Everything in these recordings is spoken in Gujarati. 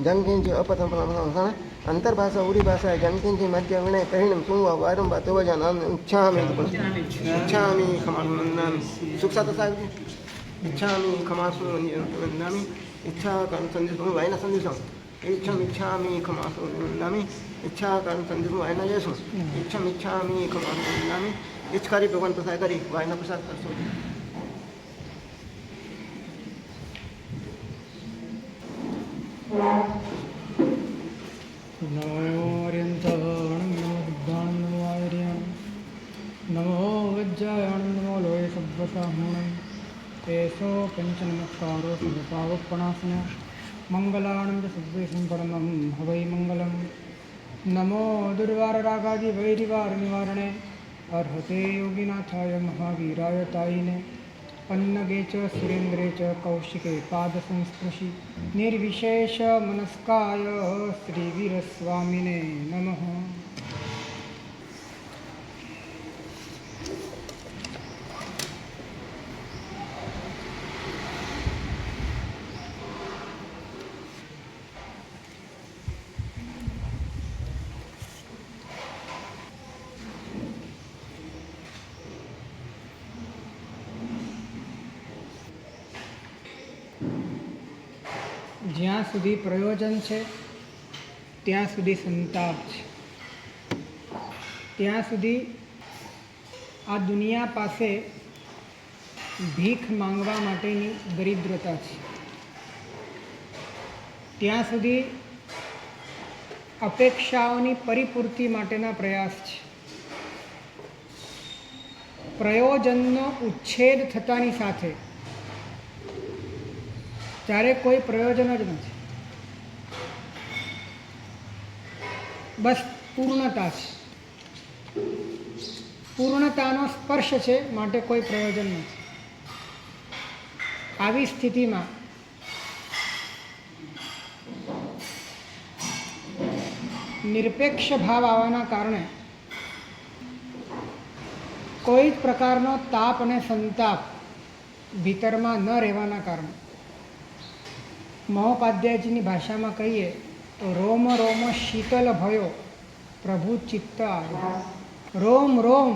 जनकिंच अपतम अंतर्भाषा उरी भाषा जनकिंच मध्य विनय परिणम सुवा वारंबार तो वजन इच्छामि इच्छामि खमासुनंदामि सुख साता इच्छामि खमासुनंदामि इच्छा कर्म संदेश वायना संदेश इच्छामि खमासुनंदामि इच्छा कर्म संदेश वायना जैसु इच्छामि खमासुनंदामि इच्छकारी भगवान प्रसाद करी वायना प्रसाद करसो नमो वज्रायण नमो लोहे सब्वसाहूणं तेसो पंचनमस्कारो सर्वपावपणासन मंगलानं च सर्वेषां परमं हवै मंगलम् नमो दुर्वाररागादि वैरिवार निवारणे अर्हते योगिनाथाय महावीराय तायिने अन्नगे च सुरेन्द्रे च कौशिके पादसंस्पृशि निर्विशेष मनस्काय श्रीवीरस्वामिने नमः। જ્યાં સુધી પ્રયોજન છે ત્યાં સુધી સંતાપ છે, ત્યાં સુધી આ દુનિયા પાસે ભીખ માંગવા માટેની દરિદ્રતા છે, ત્યાં સુધી અપેક્ષાઓની પરિપૂર્તિ માટેના પ્રયાસ છે. પ્રયોજનનો ઉચ્છેદ થતાની સાથે ત્યારે કોઈ પ્રયોજન જ નથી, બસ પૂર્ણતા છે. પૂર્ણતાનો સ્પર્શ છે માટે કોઈ પ્રયોજન નથી. આવી સ્થિતિમાં નિરપેક્ષ ભાવ આવવાના કારણે કોઈ જ પ્રકારનો તાપ અને સંતાપ ભીતરમાં ન રહેવાના કારણે મહોપાધ્યાયજીની ભાષામાં કહીએ તો રોમ રોમ શીતલ ભયો પ્રભુ ચિત્ત આવ્યો. રોમ રોમ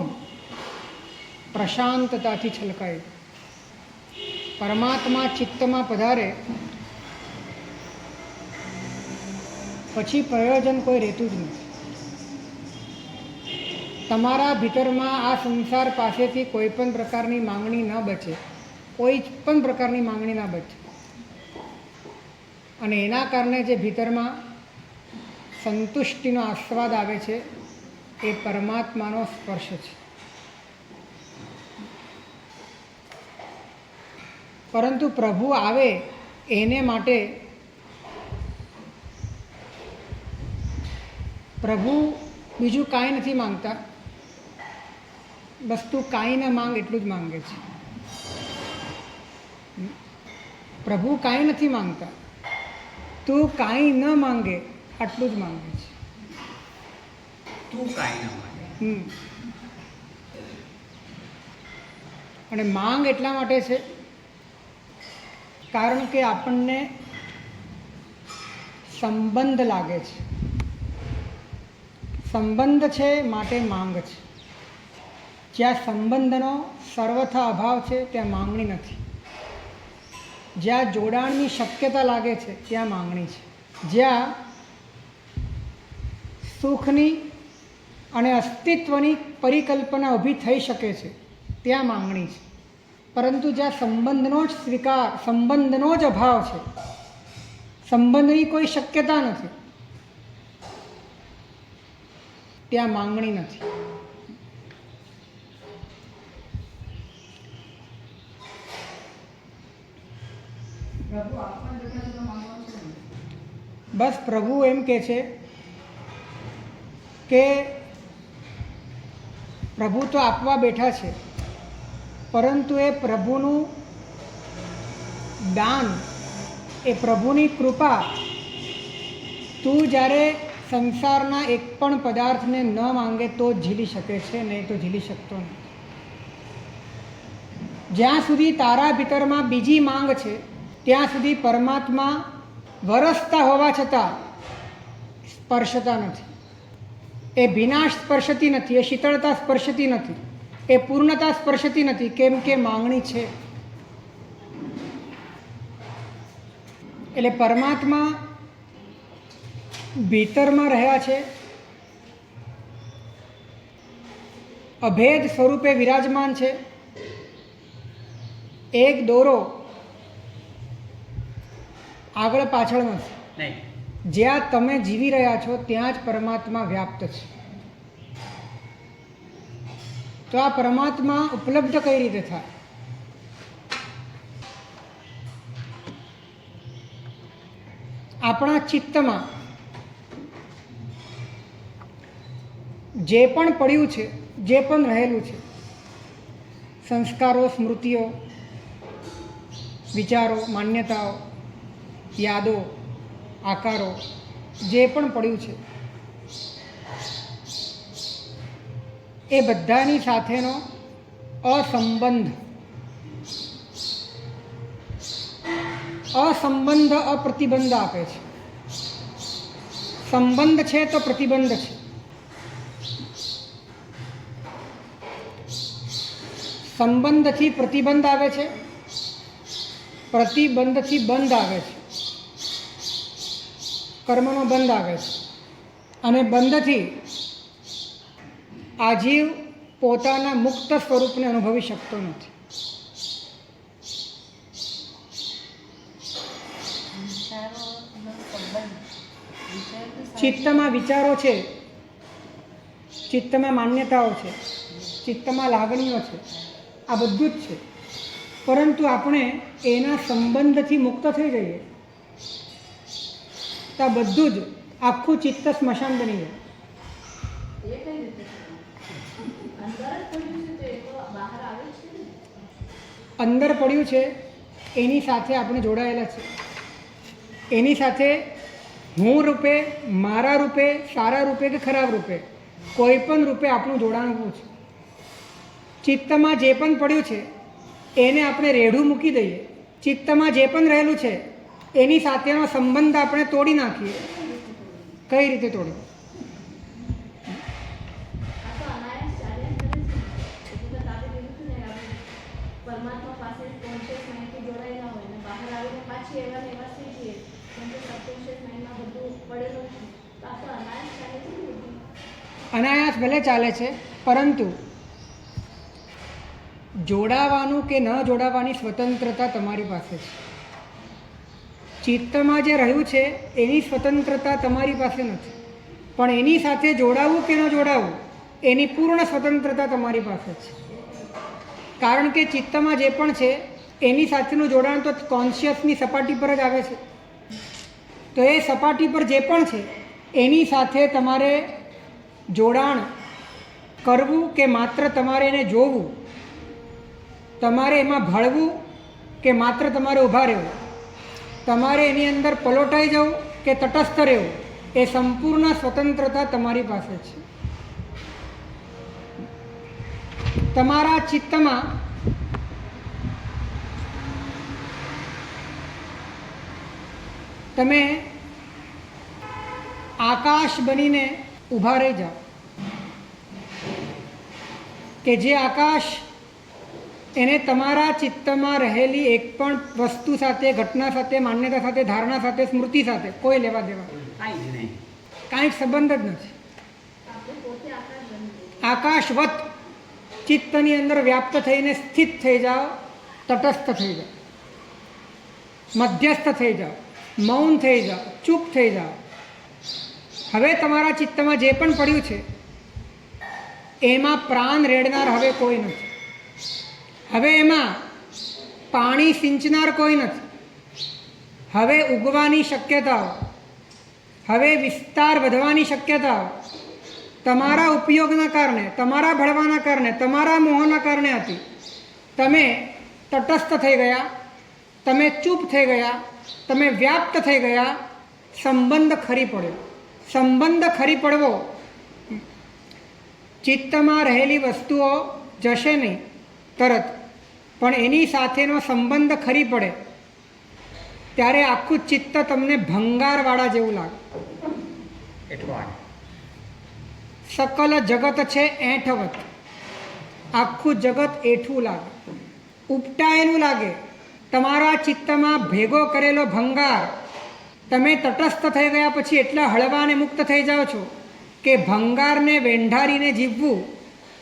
પ્રશાંતતાથી છલકાય. પરમાત્મા ચિત્તમાં પધારે પછી પ્રયોજન કોઈ રહેતું જ નથી. તમારા ભીતરમાં આ સંસાર પાસેથી કોઈ પણ પ્રકારની માંગણી ન બચે, કોઈ પણ પ્રકારની માંગણી ના બચે. અને એના કારણે જે ભીતરમાં સંતુષ્ટિનો આસ્વાદ આવે છે એ પરમાત્માનો સ્પર્શ છે. પરંતુ પ્રભુ આવે એને માટે પ્રભુ બીજું કાંઈ નથી માંગતા, બસ તું કાંઈ ન માંગ એટલું જ માંગે છે. પ્રભુ કાંઈ નથી માંગતા, તું કાંઈ ન માંગે આટલું જ માંગે છે. તું કાંઈ ન માંગે. અને માંગ એટલા માટે છે કારણ કે આપણને સંબંધ લાગે છે. સંબંધ છે માટે માંગ છે. જ્યાં સંબંધનો સર્વથા અભાવ છે ત્યાં માંગણી નથી. જ્યાં જોડાણની શક્યતા લાગે છે ત્યાં માંગણી છે. જ્યાં સુખની અને અસ્તિત્વની પરિકલ્પના ઊભી થઈ શકે છે ત્યાં માંગણી છે. પરંતુ જ્યાં સંબંધનો જ સ્વીકાર, સંબંધનો જ અભાવ છે, સંબંધની કોઈ શક્યતા નથી, ત્યાં માંગણી નથી. બસ પ્રભુ એમ કહે છે કે પ્રભુ તો આપવા બેઠા છે, પરંતુ એ પ્રભુનું દાન, એ પ્રભુની કૃપા તું જ્યારે સંસારના એક પણ પદાર્થને ન માંગે તો જ ઝીલી શકે છે, નહીં તો ઝીલી શકતો નથી. જ્યાં સુધી તારા ભીતરમાં બીજી માંગ છે ત્યાં સુધી પરમાત્મા વરસતા હોવા છતાં સ્પર્શતા નથી. એ વિનાશ સ્પર્શતી નથી, એ શીતળતા સ્પર્શતી નથી, એ પૂર્ણતા સ્પર્શતી નથી, કેમ કે માંગણી છે. એટલે પરમાત્મા ભીતરમાં રહ્યા છે, અભેદ સ્વરૂપે વિરાજમાન છે. એક દોરો આગળ પાછળ નથી. નહીં. જ્યાં તમે જીવી રહ્યા છો ત્યાં જ પરમાત્મા વ્યાપ્ત છે. તો આ પરમાત્મા ઉપલબ્ધ કઈ રીતે થાય? આપણા ચિત્તમાં જે પણ પડ્યું છે, જે પણ રહેલું છે, સંસ્કારો, સ્મૃતિઓ, વિચારો, માન્યતાઓ, યાદો, આકારો, જે પણ પડ્યું છે એ બધાની સાથેનો અસંબંધ, અસંબંધ અપ્રતિબંધ આપે છે. સંબંધ છે તો પ્રતિબંધ છે. સંબંધથી પ્રતિબંધ આવે છે, પ્રતિબંધથી બંધ આવે છે, કર્મનો બંધ આવે છે, અને બંધથી આજીવ પોતાના મુક્ત સ્વરૂપને અનુભવી શકતો નથી. ચિત્તમાં વિચારો છે, ચિત્તમાં માન્યતાઓ છે, ચિત્તમાં લાગણીઓ છે, આ બધું જ છે. પરંતુ આપણે એના સંબંધથી મુક્ત થઈ જઈએ તો આ બધું જ, આખું ચિત્ત સ્મશાન બની જાય. અંદર પડ્યું છે એની સાથે આપણે જોડાયેલા છે. એની સાથે હું રૂપે, મારા રૂપે, સારા રૂપે કે ખરાબ રૂપે, કોઈ પણ રૂપે આપણું જોડાણ હોવું છે. ચિત્તમાં જે પણ પડ્યું છે એને આપણે રેઢું મૂકી દઈએ. ચિત્તમાં જે પણ રહેલું છે એની સાથેનો સંબંધ આપણે તોડી નાખીએ. કઈ રીતે તોડીએ? અનાયાસ ભલે ચાલે છે, પરંતુ જોડાવાનું કે ન જોડાવાની સ્વતંત્રતા તમારી પાસે છે. ચિત્તમાં જે રહ્યું છે એની સ્વતંત્રતા તમારી પાસે નથી, પણ એની સાથે જોડાવું કે ન જોડાવું એની પૂર્ણ સ્વતંત્રતા તમારી પાસે છે. કારણ કે ચિત્તમાં જે પણ છે એની સાથેનું જોડાણ તો કોન્શિયસની સપાટી પર જ આવે છે. તો એ સપાટી પર જે પણ છે એની સાથે તમારે જોડાણ કરવું કે માત્ર તમારે એને જોવું, તમારે એમાં ભળવું કે માત્ર તમારે ઊભા રહેવું, તમારે એની અંદર પલોટાઈ જવું કે તટસ્થ રહેવું, એ સંપૂર્ણ સ્વતંત્રતા તમારી પાસે છે. તમારા ચિત્તમાં તમે આકાશ બનીને ઊભા રહી જાઓ કે જે આકાશ એને તમારા ચિત્તમાં રહેલી એક પણ વસ્તુ સાથે, ઘટના સાથે, માન્યતા સાથે, ધારણા સાથે, સ્મૃતિ સાથે કોઈ લેવા દેવા કાંઈ જ નહીં. કાંઈ સંબંધ જ નથી. આકાશવત ચિત્તની અંદર વ્યાપ્ત થઈને સ્થિત થઈ જાઓ, તટસ્થ થઈ જાઓ, મધ્યસ્થ થઈ જાઓ, મૌન થઈ જાઓ, ચૂપ થઈ જાઓ. હવે તમારા ચિત્તમાં જે પણ પડ્યું છે એમાં પ્રાણ રેડનાર હવે કોઈ નથી. હવે એમાં પાણી સિંચનાર કોઈ નથી. હવે ઉગવાની શક્યતાઓ, હવે વિસ્તાર વધવાની શક્યતાઓ તમારા ઉપયોગના કારણે, તમારા ભળવાના કારણે, તમારા મોહના કારણે હતી. તમે તટસ્થ થઈ ગયા, તમે ચૂપ થઈ ગયા, તમે વ્યાપ્ત થઈ ગયા. સંબંધ ખરી પડ્યો. સંબંધ ખરી પડવો, ચિત્તમાં રહેલી વસ્તુઓ જશે નહીં તરત, પણ એની સાથેનો સંબંધ ખરી પડે ત્યારે આખું ચિત્ત તમને ભંગારવાળા જેવું લાગે. એટલું સકલ જગત છે એઠવત, આખું જગત એઠું લાગે, ઉપટાયેલું લાગે. તમારા ચિત્તમાં ભેગો કરેલો ભંગાર, તમે તટસ્થ થઈ ગયા પછી એટલા હળવા અને મુક્ત થઈ જાઓ છો કે ભંગારને વેંઢારીને જીવવું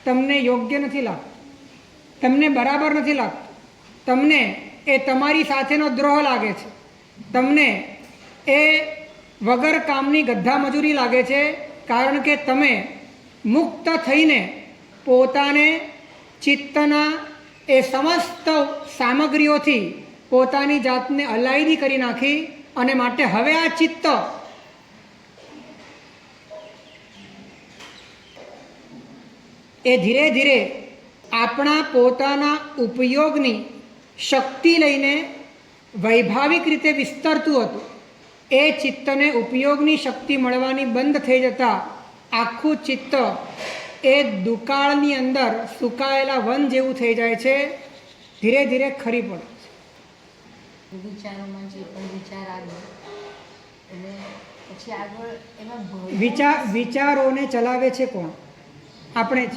તમને યોગ્ય નથી લાગતું, તમને બરાબર નથી લાગતું. તમને એ તમારી સાથેનો દ્રોહ લાગે છે, તમને એ વગર કામની ગધા મજૂરી લાગે છે. કારણ કે તમે મુક્ત થઈને પોતાને ચિત્તના એ સમસ્ત સામગ્રીઓથી પોતાની જાતને અલાયદી કરી નાખી અને માટે હવે આ ચિત્ત એ ધીરે ધીરે આપણા પોતાના ઉપયોગની શક્તિ લઈને વૈભાવિક રીતે વિસ્તરતું હતું. એ ચિત્તને ઉપયોગની શક્તિ મળવાની બંધ થઈ જતાં આખું ચિત્ત એ દુકાળની અંદર સુકાયેલા વન જેવું થઈ જાય છે, ધીરે ધીરે ખરી પડે છે. વિચારોમાં જે પણ વિચાર આવે અને પછી આગળ એમાં વિચારોને ચલાવે છે કોણ? આપણે જ.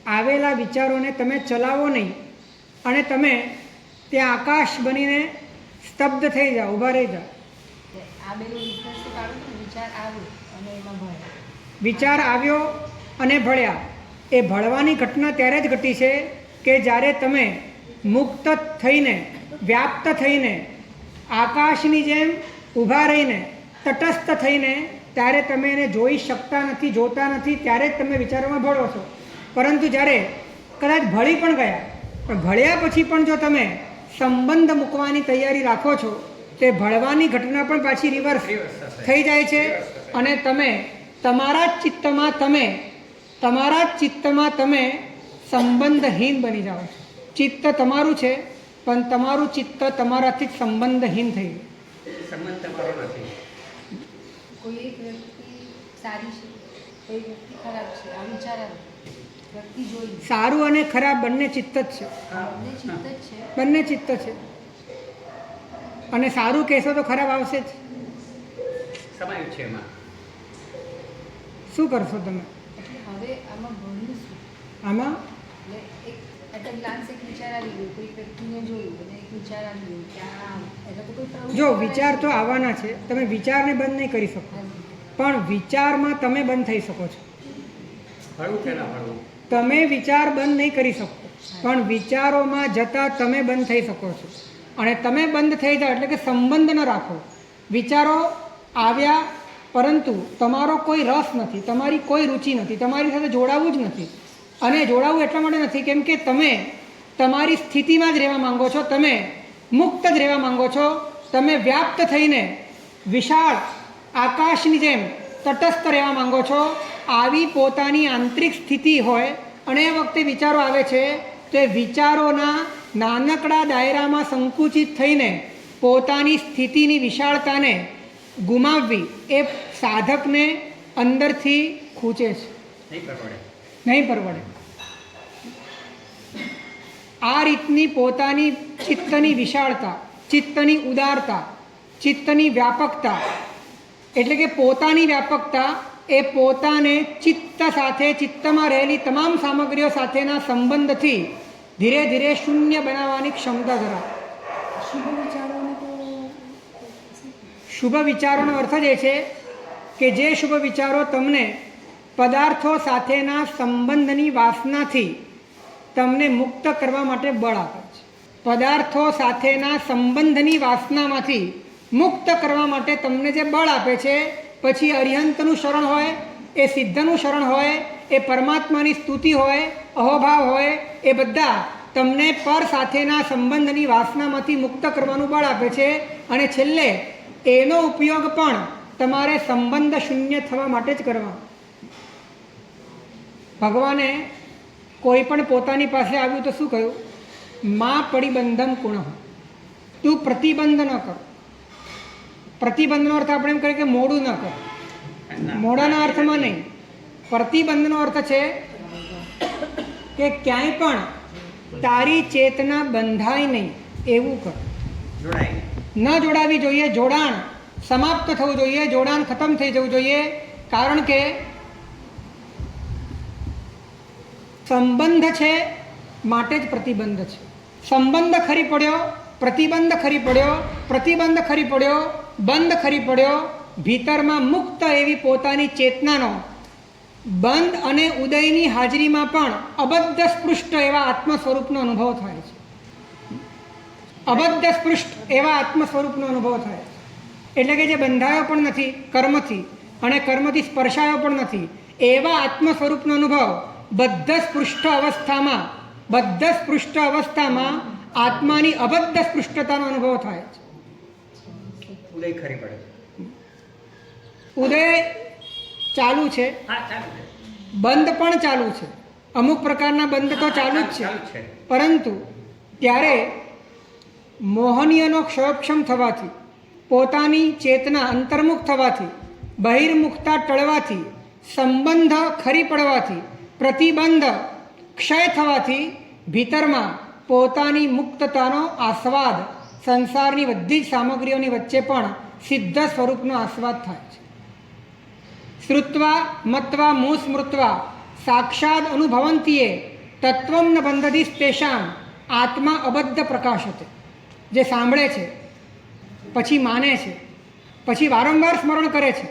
આવેલા વિચારોને તમે ચલાવો નહીં અને તમે ત્યાં આકાશ બનીને સ્તબ્ધ થઈ જાઓ, ઊભા રહી જાઓ. આ બેનો ડિફરન્સ તો કાઢો ને. વિચાર આવ્યો અને એમાં ભળ્યા. વિચાર આવ્યો અને ભળ્યા. એ ભળવાની ઘટના ત્યારે જ ઘટી છે કે જ્યારે તમે મુક્ત થઈને, વ્યાપ્ત થઈને, આકાશની જેમ ઊભા રહીને, તટસ્થ થઈને, ત્યારે તમે એને જોઈ શકતા નથી, જોતા નથી, ત્યારે જ તમે વિચારોમાં ભળો છો. પરંતુ જ્યારે કદાચ ભળી પણ ગયા, પણ ભળ્યા પછી પણ જો તમે સંબંધ મૂકવાની તૈયારી રાખો છો તે ભળવાની ઘટના પણ પાછી રિવર્સ થઈ જાય છે અને તમે તમારા જ ચિત્તમાં તમે સંબંધહીન બની જાઓ છો. ચિત્ત તમારું છે પણ તમારું ચિત્ત તમારાથી જ સંબંધહીન થઈ ગયું. સંબંધ તમારો નથી. કોઈ એક વ્યક્તિ સારી છે, કોઈ વ્યક્તિ ખરાબ છે, આ વિચાર આવે વ્યક્તિ જોઈ સારું અને ખરાબ બંને ચિત્ત જ છે. બંને ચિત્ત જ છે. બંને ચિત્ત છે. અને સારું કહેશો તો ખરાબ આવશે જ. સમાયું છે એમાં. શું કરશો તમે એટલે હવે આમાં ભણ્યું શું? આમાં? એટલે એક એટ અ ગ્લાન્સ એક વિચાર આવી ગયો, કોઈ વ્યક્તિને જોયું અને એક વિચાર આવી ગયો કે આ એટલે તો કોઈ પ્રવૃત્તિ જો વિચાર તો આવવાના છે, તમે વિચારને બંધ નહીં કરી શકો, પણ વિચારમાં તમે બંધ થઈ શકો છો. ભળવું કે ના ભળવું? તમે વિચાર બંધ નહીં કરી શકો, પણ વિચારોમાં જતાં તમે બંધ થઈ શકો છો. અને તમે બંધ થઈ જાઓ એટલે કે સંબંધ ન રાખો. વિચારો આવ્યા પરંતુ તમારો કોઈ રસ નથી, તમારી કોઈ રુચિ નથી, તમારી સાથે જોડાવું જ નથી. અને જોડાવું એટલા માટે નથી કેમ કે તમે તમારી સ્થિતિમાં જ રહેવા માંગો છો, તમે મુક્ત જ રહેવા માંગો છો, તમે વ્યાપ્ત થઈને વિશાળ આકાશની જેમ તટસ્થ રહેવા માંગો છો. આવી પોતાની આંતરિક સ્થિતિ હોય અને એ વખતે વિચારો આવે છે તો એ વિચારોના નાનકડા દાયરામાં સંકુચિત થઈને પોતાની સ્થિતિની વિશાળતાને ગુમાવવી એ સાધકને અંદરથી ખૂંચે છે, નહીં પરવડે. આ રીતની પોતાની ચિત્તની વિશાળતા, ચિત્તની ઉદારતા, ચિત્તની વ્યાપકતા એટલે કે પોતાની વ્યાપકતા એ પોતાને ચિત્ત સાથે, ચિત્તમાં રહેલી તમામ સામગ્રીઓ સાથેના સંબંધથી ધીરે ધીરે શૂન્ય બનાવવાની ક્ષમતા ધરાવે. શુભ વિચારોનો અર્થ જ એ છે કે જે શુભ વિચારો તમને પદાર્થો સાથેના સંબંધની વાસનાથી તમને મુક્ત કરવા માટે બળ આપે છે. પદાર્થો સાથેના સંબંધની વાસનામાંથી મુક્ત કરવા માટે તમને જે બળ આપે છે, પછી અરિહંતનું શરણ હોય, એ સિદ્ધનું શરણ હોય, એ પરમાત્માની સ્તુતિ હોય, અહોભાવ હોય, એ બધા તમને પર સાથેના સંબંધની વાસનામાંથી મુક્ત કરવાનું બળ આપે છે. અને છેલ્લે એનો ઉપયોગ પણ તમારે સંબંધ શૂન્ય થવા માટે જ કરવાનો. ભગવાને કોઈ પણ પોતાની પાસે આવ્યું તો શું કહ્યું? મા પરિબંધમ પુનઃ, તું પ્રતિબંધ ન કર. પ્રતિબંધનો અર્થ આપણે એમ કહીએ કે મોડું ન કર, મોડાના અર્થમાં નહીં. પ્રતિબંધનો અર્થ છે કે ક્યાંય પણ તારી ચેતના બંધાય નહીં એવું કર. ન જોડાવી જોઈએ, જોડાણ સમાપ્ત થવું જોઈએ, જોડાણ ખતમ થઈ જવું જોઈએ. કારણ કે સંબંધ છે માટે જ પ્રતિબંધ છે. સંબંધ ખરી પડ્યો, પ્રતિબંધ ખરી પડ્યો, પ્રતિબંધ ખરી પડ્યો, બંધ ખરી પડ્યો. ભીતરમાં મુક્ત એવી પોતાની ચેતનાનો બંધ અને ઉદયની હાજરીમાં પણ અબદ્ધ સ્પૃષ્ટ એવા આત્મ સ્વરૂપનો અનુભવ થાય છે. અબદ્ધ સ્પૃષ્ટ એવા આત્મ સ્વરૂપનો અનુભવ થાય છે. એટલે કે જે બંધાયો પણ નથી કર્મથી અને કર્મથી સ્પર્શાયો પણ નથી એવા આત્મ સ્વરૂપનો અનુભવ બદ્ધ સ્પૃષ્ટ અવસ્થામાં આત્માની અબદ્ધ સ્પૃષ્ટતાનો અનુભવ થાય છે. ઉદય ખરી પડે. ઉદય ચાલુ છે, બંધ પણ ચાલુ છે. અમુક પ્રકારના બંધ તો ચાલુ જ છે, પરંતુ ત્યારે મોહનીયનો ક્ષયોક્ષમ થવાથી, પોતાની ચેતના અંતર્મુખ થવાથી, બહિર્મુખતા ટળવાથી, સંબંધ ખરી પડવાથી, પ્રતિબંધ ક્ષય થવાથી ભીતરમાં પોતાની મુક્તતાનો આસ્વાદ સંસારની બધી જ સામગ્રીઓની વચ્ચે પણ સિદ્ધ સ્વરૂપનો આસ્વાદ થાય છે. શ્રુત્વા મત્વા મું સ્મૃત્વા સાક્ષાદ અનુભવંતીએ તત્વં ન બંધતી તેષામ આત્મા અબદ્ધ પ્રકાશતે. જે સાંભળે છે, પછી માને છે, પછી વારંવાર સ્મરણ કરે છે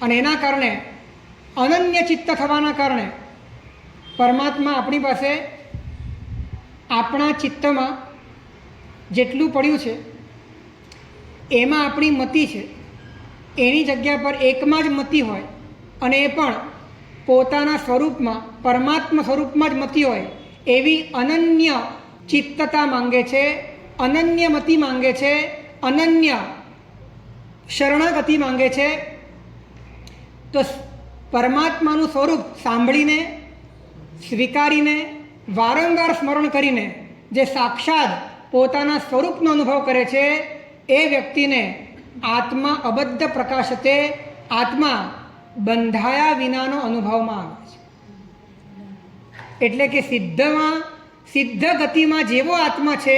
અને એના કારણે અનન્ય ચિત્ત થવાના કારણે પરમાત્મા આપણી પાસે આપણા ચિત્તમાં જેટલું પડ્યું છે એમાં આપણી મતિ છે, એની જગ્યા પર એકમાં જ મતિ હોય અને એ પણ પોતાના સ્વરૂપમાં પરમાત્મા સ્વરૂપમાં જ મતિ હોય એવી અનન્ય ચિત્તતા માંગે છે, અનન્ય મતિ માંગે છે, અનન્ય શરણાગતિ માંગે છે. તો પરમાત્માનું સ્વરૂપ સાંભળીને, સ્વીકારીને, વારંવાર સ્મરણ કરીને જે સાક્ષાત પોતાના સ્વરૂપનો અનુભવ કરે છે એ વ્યક્તિને આત્મા અબદ્ધ પ્રકાશતે, આત્મા બંધાયા વિનાનો અનુભવમાં આવે છે. એટલે કે સિદ્ધ ગતિમાં જેવો આત્મા છે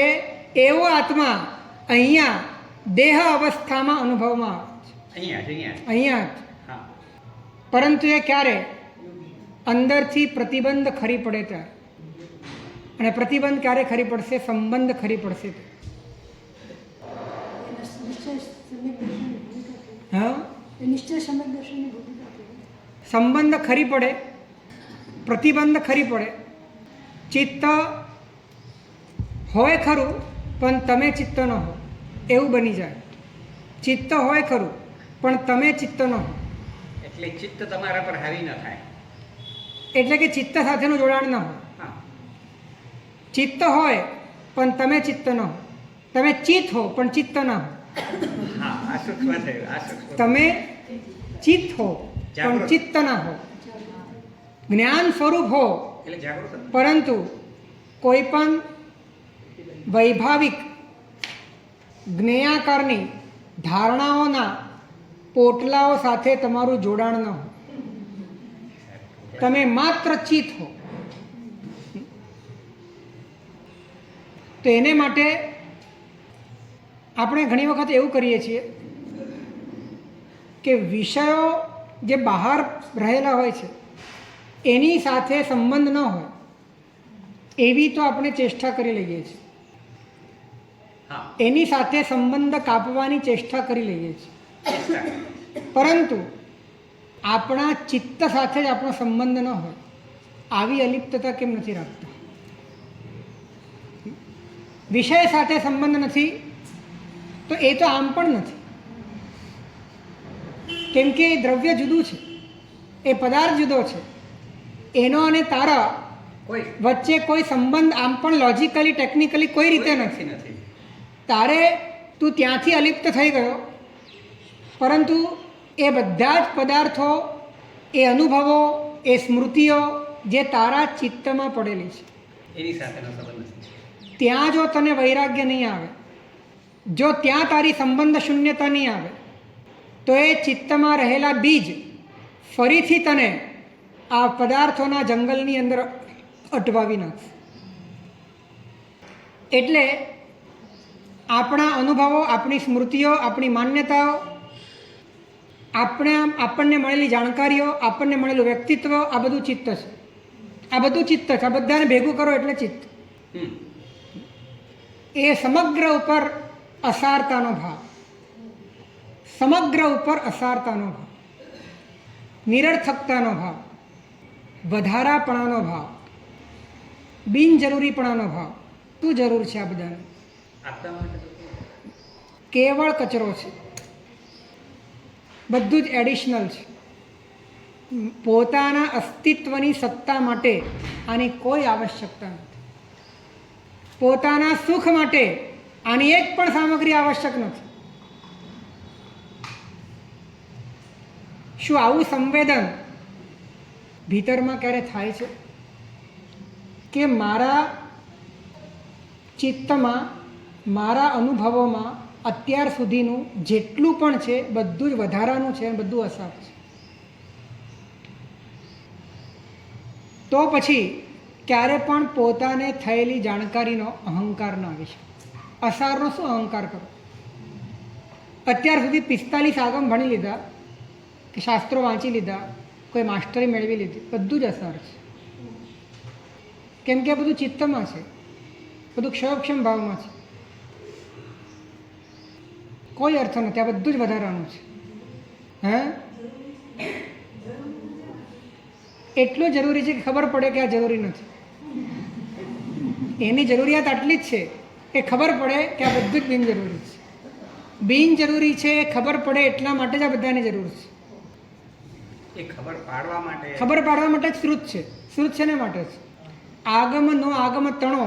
એવો આત્મા અહીંયા દેહ અવસ્થામાં અનુભવમાં આવે છે. અહીંયા જ. પરંતુ એ ક્યારે? અંદરથી પ્રતિબંધ ખરી પડે ત્યારે. અને પ્રતિબંધ ક્યારે ખરી પડશે? સંબંધ ખરી પડશે. હા, સંબંધ ખરી પડે, પ્રતિબંધ ખરી પડે, ચિત્ત હોય ખરું પણ તમે ચિત્ત ન હો એવું બની જાય. ચિત્ત હોય ખરું પણ તમે ચિત્ત ન હો એટલે ચિત્ત તમારા પર હાવી ન થાય. એટલે કે ચિત્ત સાથેનું જોડાણ ન હોય. હા, ચિત્ત હોય પણ તમે ચિત્ત ન હો. તમે ચિત્ત હો પણ ચિત્ત ન હો. હા, આ સૂક્ષ્મ થયું, આ સૂક્ષ્મ. તમે ચિત્ત હો પણ જાગૃત. ચિત્ત ન હો. જ્ઞાન સ્વરૂપ હો એટલે જાગૃત. પરંતુ કોઈ પણ વૈભાવિક જ્ઞેયાકારની ધારણાઓના પોટલાઓ સાથે તમારું જોડાણ ન હો. તમે માત્ર ચિત્ત હો. તો એને માટે આપણે ઘણી વખત એવું કરીએ છીએ કે વિષયો જે બહાર રહેલા હોય છે એની સાથે સંબંધ ન હોય એવી તો આપણે ચેષ્ટા કરી લઈએ છીએ. હા, એની સાથે સંબંધ કાપવાની ચેષ્ટા કરી લઈએ છીએ. ચેષ્ટા. પરંતુ આપણા ચિત્ત સાથે જ આપણો સંબંધ ન હોય આવી અલિપ્તતા કેમ નથી રાખતા? વિષય સાથે સંબંધ નથી તો એ તો આમ પણ નથી, કેમ કે એ દ્રવ્ય જુદું છે, એ પદાર્થ જુદો છે. એનો અને તારા કોઈ વચ્ચે કોઈ સંબંધ આમ પણ લોજિકલી ટેકનિકલી કોઈ રીતે નથી. નથી. તારે તું ત્યાંથી અલિપ્ત થઈ ગયો, પરંતુ એ બધા જ પદાર્થો, એ અનુભવો, એ સ્મૃતિઓ જે તારા ચિત્તમાં પડેલી છે એની સાથેનો સંબંધ નથી. ત્યાં જો તને વૈરાગ્ય નહીં આવે, જો ત્યાં તારી સંબંધ શૂન્યતા નહીં આવે, તો એ ચિત્તમાં રહેલા બીજ ફરીથી તને આ પદાર્થોના જંગલની અંદર અટવાવી નાખશે. એટલે આપણા અનુભવો, આપણી સ્મૃતિઓ, આપણી માન્યતાઓ, આપણને મળેલી જાણકારીઓ, આપણને મળેલું વ્યક્તિત્વ, આ બધું ચિત્ત છે. આ બધું ચિત્ત છે. આ બધાને ભેગું કરો એટલે ચિત્ત. હમ. એ સમગ્ર ઉપર અસારતાનો ભાવ, સમગ્ર ઉપર અસારતાનો ભાવ, નિરર્થકતાનો ભાવ, વધારાપણાનો ભાવ, બિનજરૂરીપણાનો ભાવ. શું જરૂર છે આ બધાને? આપણા માટે તો કેવળ કચરો છે. બધું જ એડિશનલ છે. પોતાના અસ્તિત્વની સત્તા માટે આની કોઈ આવશ્યકતા નથી. પોતાના સુખ માટે આની એક પણ સામગ્રી આવશ્યક નથી. શું આવું સંવેદન ભીતરમાં ક્યારે થાય છે કે મારા ચિત્તમાં, મારા અનુભવોમાં અત્યાર સુધીનું જેટલું પણ છે બધું જ વધારાનું છે અને બધું અસાર છે? તો પછી ક્યારે પણ પોતાને થયેલી જાણકારીનો અહંકાર ન આવી શકે. અસારનો શું અહંકાર કરો? અત્યાર સુધી 45 આગમ ભણી લીધા, કે શાસ્ત્રો વાંચી લીધા, કોઈ માસ્ટરી મેળવી લીધી, બધું જ અસાર છે. કેમ કે બધું ચિત્તમાં છે, બધું ક્ષયોક્ષમ ભાવમાં છે. કોઈ અર્થ નથી. આ બધું જ વધારાનું છે. હે, એટલું જરૂરી છે કે ખબર પડે કે આ જરૂરી નથી. એની જરૂરિયાત આટલી જ છે કે ખબર પડે કે આ બધું જ બિનજરૂરી છે. બિનજરૂરી છે એ ખબર પડે એટલા માટે જ આ બધાની જરૂર છે. એ ખબર પાડવા માટે જ શ્રુત છે. શ્રુત છે ને માટે છે. આગમ નો આગમ તણો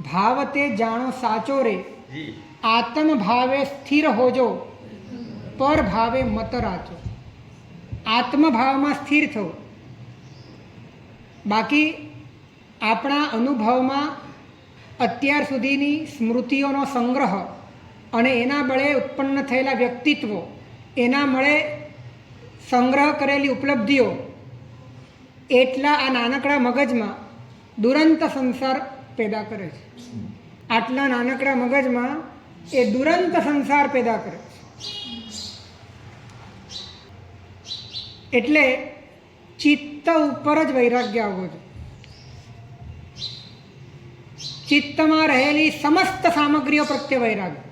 ભાવતે જાણો સાચો રે, જી આત્મ ભાવે સ્થિર હોજો, પર ભાવે મત રાચો. આત્મભાવમાં સ્થિર થવું. બાકી આપણા અનુભવમાં અત્યાર સુધીની સ્મૃતિઓનો સંગ્રહ અને એના બળે ઉત્પન્ન થયેલા વ્યક્તિત્વો, એના મળે સંગ્રહ કરેલી ઉપલબ્ધિઓ, એટલા આ નાનકડા મગજમાં દુરંત સંસાર પેદા કરે છે. આટલા નાનકડા મગજમાં એ દુરંત સંસાર પેદા કરે છે. એટલે ચિત્ત ઉપર જ વૈરાગ્ય આવવો જોઈએ. ચિત્તમાં રહેલી સમસ્ત સામગ્રીઓ પ્રત્યે વૈરાગ્ય.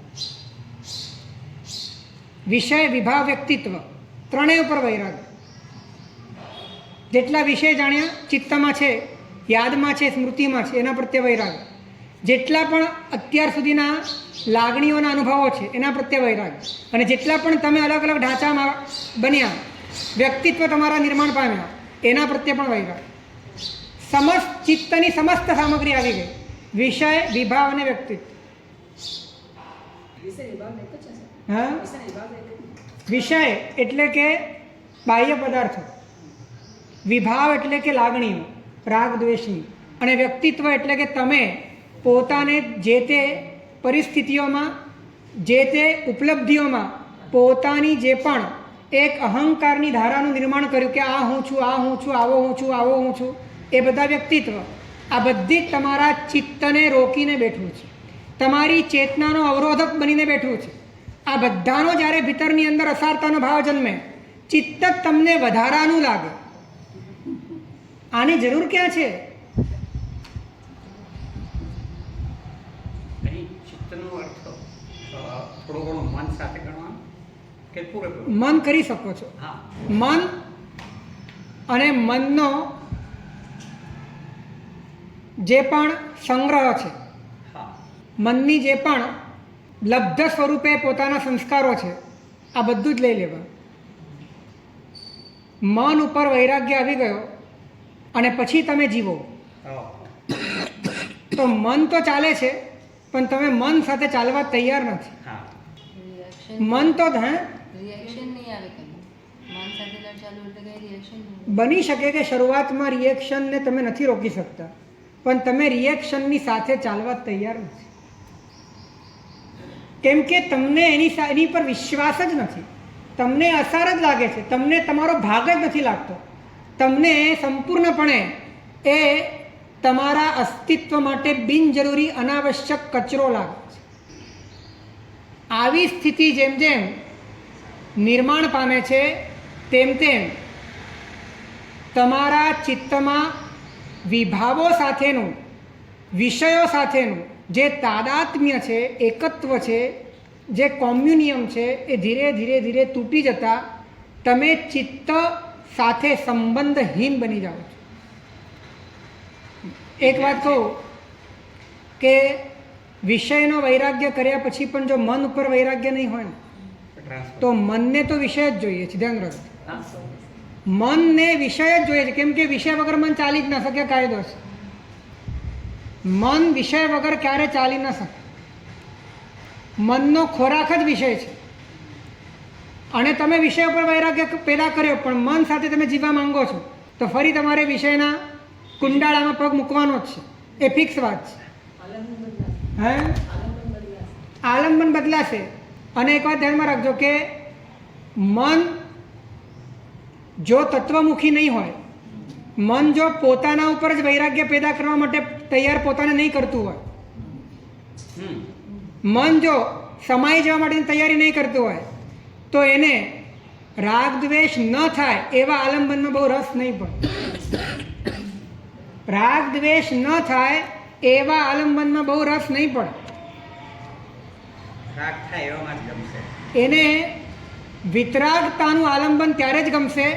વિષય, વિભાવ, વ્યક્તિત્વ ત્રણેય ઉપર વૈરાગ્ય. જેટલા વિષય જાણ્યા ચિત્તમાં છે, યાદમાં છે, સ્મૃતિમાં છે, એના પ્રત્યે વૈરાગ્ય. જેટલા પણ અત્યાર સુધીના લાગણીઓના અનુભવો છે એના પ્રત્યે વૈરાગ્ય, અને જેટલા પણ તમે અલગ અલગ ઢાંચામાં બન્યા, વ્યક્તિત્વ તમારા નિર્માણ પામ્યા, એના પ્રત્યે પણ વૈરાગ્ય. ચિત્તની સમસ્ત સામગ્રી આવી ગઈ, વિષય, વિભાવ અને વ્યક્તિત્વ. હા, વિષય એટલે કે બાહ્ય પદાર્થો, વિભાવ એટલે કે લાગણીઓ રાગ દ્વેષની, અને વ્યક્તિત્વ એટલે કે તમે પોતાને જે તે પરિસ્થિતિઓમાં, જે તે ઉપલબ્ધિઓમાં પોતાની જે પણ એક અહંકારની ધારાનું નિર્માણ કર્યું કે આ હું છું, આ હું છું, આવો હું છું, આવો હું છું, એ બધા વ્યક્તિત્વ, આ બધી જ તમારા ચિત્તને રોકીને બેઠું છે, તમારી ચેતનાનો અવરોધક બનીને બેઠું છે. આ બધાનો જ્યારે ભીતરની અંદર અસારતાનો ભાવ જન્મે, ચિત્ત તમને વધારાનું લાગે. આની જરૂર ક્યાં છે? અહીં ચિત્તનો અર્થ થોડો ઘણો મન સાથે ગણવાનો કે પૂરેપૂરો? મન કરી શકો છો. હા, મન અને મનનો જે પણ સંગ્રહ છે, હા, મનની જે પણ લબ્ધ સ્વરૂપે પોતાના સંસ્કારો છે, આ બધું જ લઈ લેવા. મન ઉપર વૈરાગ્ય આવી ગયો અને પછી તમે જીવો, તો મન તો ચાલે છે પણ તમે મન સાથે ચાલવા તૈયાર નથી. હા, મન તો રિએક્શન નહીં આવે કંઈ, મન સાથે ચાલુ એટલે કંઈ રિએક્શન નહીં. બની શકે કે શરૂઆતમાં રિએક્શનને તમે નથી રોકી શકતા, પણ તમે રિએક્શનની સાથે ચાલવા તૈયાર નથી, કેમ કે તમને એની પર વિશ્વાસ જ નથી. તમને અસાર જ લાગે છે, તમને તમારો ભાગ જ નથી લાગતો, તમને સંપૂર્ણપણે એ તમારા અસ્તિત્વ માટે બિનજરૂરી અનાવશ્યક કચરો લાગે છે. આવી સ્થિતિ જેમ જેમ નિર્માણ પામે છે તેમ તેમ તમારા ચિત્તમાં વિભાવો સાથેનું, વિષયો સાથેનું જે તાદાત્મ્ય છે, એકત્વ છે, જે કોમ્યુનિયમ છે, એ ધીરે ધીરે ધીરે તૂટી જતા તમે ચિત્ત સાથે સંબંધહીન બની જાઓ છો. એક વાત કહું કે વિષયનો વૈરાગ્ય કર્યા પછી પણ જો મન ઉપર વૈરાગ્ય નહીં હોય ને, તો મનને તો વિષય જ જોઈએ છે. ધ્યાન રાખજો, મનને વિષય જ જોઈએ છે, કેમ કે વિષય વગર મન ચાલી જ ના શકે, કાયદો છે. મન વિષય વગર ક્યારે ચાલી ન શકે. મનનો ખોરાક જ વિષય છે, અને તમે વિષય ઉપર વૈરાગ્ય પેદા કર્યો પણ મન સાથે તમે જીવવા માંગો છો, તો ફરી તમારે વિષયના કુંડાળામાં પગ મૂકવાનો જ છે. એ ફિક્સ વાત છે. હે, આલંબન બદલાશે. અને એક વાત ધ્યાનમાં રાખજો કે મન જો તત્વમુખી નહીં હોય, મન જો પોતાના ઉપર જ વૈરાગ્ય પેદા કરવા માટે તૈયાર પોતાને નહીં કરતું હોય, મન જો સમાઈ જવા માટેની તૈયારી નહીં કરતું હોય, તો એને રાગ દ્વેષ ન થાય એવા આલંબનમાં બહુ રસ નહીં પડે. રાગ દ્વેષ ન થાય એવા આલંબનમાં બહુ રસ નહીં પડે. રાગ થાય એવામાં જ ગમશે. એને વિતરાગતાનું આલંબન ત્યારે જ ગમશે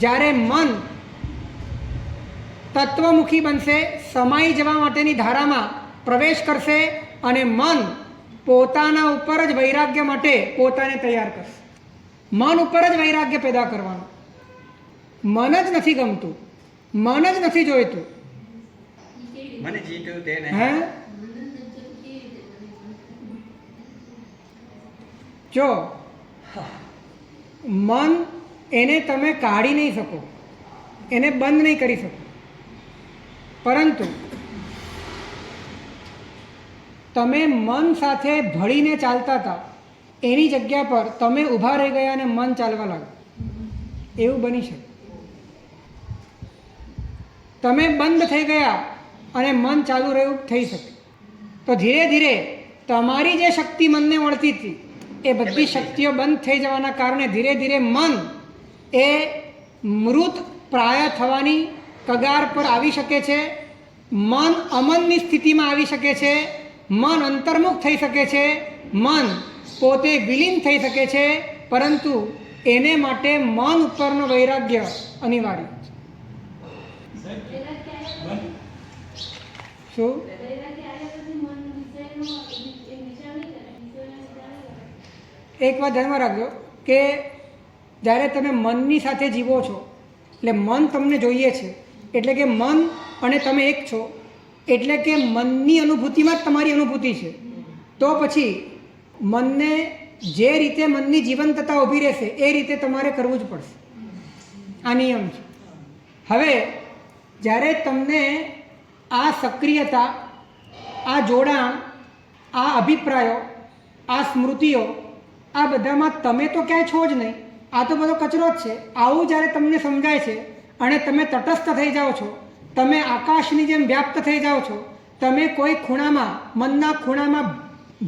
જ્યારે મન તત્વમુખી બનશે, સમાઈ જવા માટેની ધારામાં પ્રવેશ કરશે અને મન પોતાના ઉપર જ વૈરાગ્ય માટે પોતાને તૈયાર કરશે. મન ઉપર જ વૈરાગ્ય પેદા કરવાનું. મન જ નથી ગમતું, મન જ નથી જોઈતું. મને જીત્યું તેને. હે, જો મન એને તમે કાઢી નહીં શકો, એને બંધ નહીં કરી શકો, પરંતુ તમે મન સાથે ભળીને ચાલતા હતા એની જગ્યા પર તમે ઊભા રહી ગયા અને મન ચાલવા લાગ્યું, એવું બની શકે. તમે બંધ થઈ ગયા અને મન ચાલુ રહ્યું, થઈ શકે. તો ધીરે ધીરે તમારી જે શક્તિ મનને મળતી હતી એ બધી શક્તિઓ બંધ થઈ જવાના કારણે ધીરે ધીરે મન એ મૃત પ્રાય થવાની કગાર પર આવી શકે છે. મન અમનની સ્થિતિમાં આવી શકે છે, મન અંતર્મુખ થઈ શકે છે, મન પોતે વિલીન થઈ શકે છે, પરંતુ એને માટે મન ઉપરનો વૈરાગ્ય અનિવાર્ય છે. શું એક વાત ધ્યાનમાં રાખજો કે જ્યારે તમે મનની સાથે જીવો છો એટલે મન તમને જોઈએ છે, એટલે કે મન અને તમે એક છો, એટલે કે મનની અનુભૂતિમાં જ તમારી અનુભૂતિ છે. તો પછી મનને જે રીતે મનની જીવંતતા ઊભી રહેશે એ રીતે તમારે કરવું જ પડશે. આ નિયમ છે. હવે જ્યારે તમને આ સક્રિયતા, આ જોડાણ, આ અભિપ્રાયો, આ સ્મૃતિઓ, આ બધામાં તમે તો ક્યાંય છો જ નહીં, આ તો બધો કચરો જ છે, આવું જ્યારે તમને સમજાય છે અને તમે તટસ્થ થઈ જાઓ છો, તમે આકાશની જેમ વ્યાપ્ત થઈ જાઓ છો, તમે કોઈ ખૂણામાં, મનના ખૂણામાં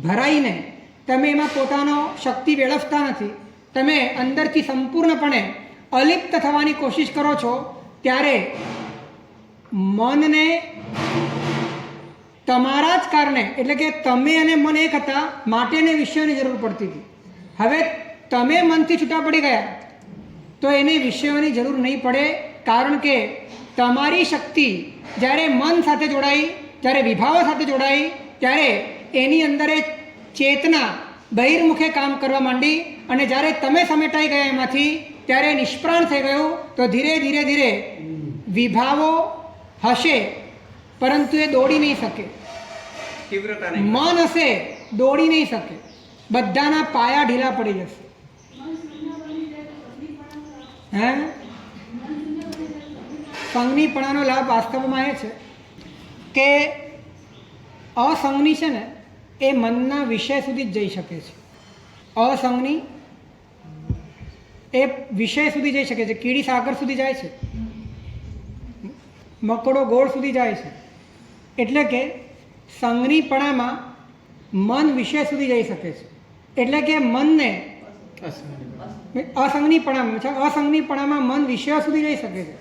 ભરાઈને તમે એમાં પોતાનો શક્તિ વેડફતા નથી, તમે અંદરથી સંપૂર્ણપણે અલિપ્ત થવાની કોશિશ કરો છો, ત્યારે મનને તમારા જ કારણે, એટલે કે તમે અને મન એક હતા માટેને વિષયોની જરૂર પડતી હતી. હવે તમે મનથી છૂટા પડી ગયા તો એને વિષયોની જરૂર નહીં પડે, કારણ કે તમારી શક્તિ જ્યારે મન સાથે જોડાઈ, જ્યારે વિભાવો સાથે જોડાઈ, ત્યારે એની અંદર એ ચેતના બહિર્મુખે કામ કરવા માંડી અને જ્યારે તમે સમેટાઈ ગયા એમાંથી, ત્યારે નિષ્પ્રાણ થઈ ગયું. તો ધીરે ધીરે ધીરે વિભાવો હશે પરંતુ એ દોડી નહીં શકે, મન હશે દોડી નહીં શકે, બધાના પાયા ઢીલા પડી જશે. હે, સંજ્ઞીપણાનો લાભ વાસ્તવમાં એ છે કે અસંજ્ઞી છે ને એ મનના વિષય સુધી જ જઈ શકે છે. અસંજ્ઞી એ વિષય સુધી જઈ શકે છે, કીડી સાગર સુધી જાય છે, મકોડો ગોળ સુધી જાય છે. એટલે કે સંજ્ઞીપણામાં મન વિષય સુધી જઈ શકે છે. એટલે કે મનને અસંજ્ઞીપણામાં મન વિષયો સુધી જઈ શકે છે.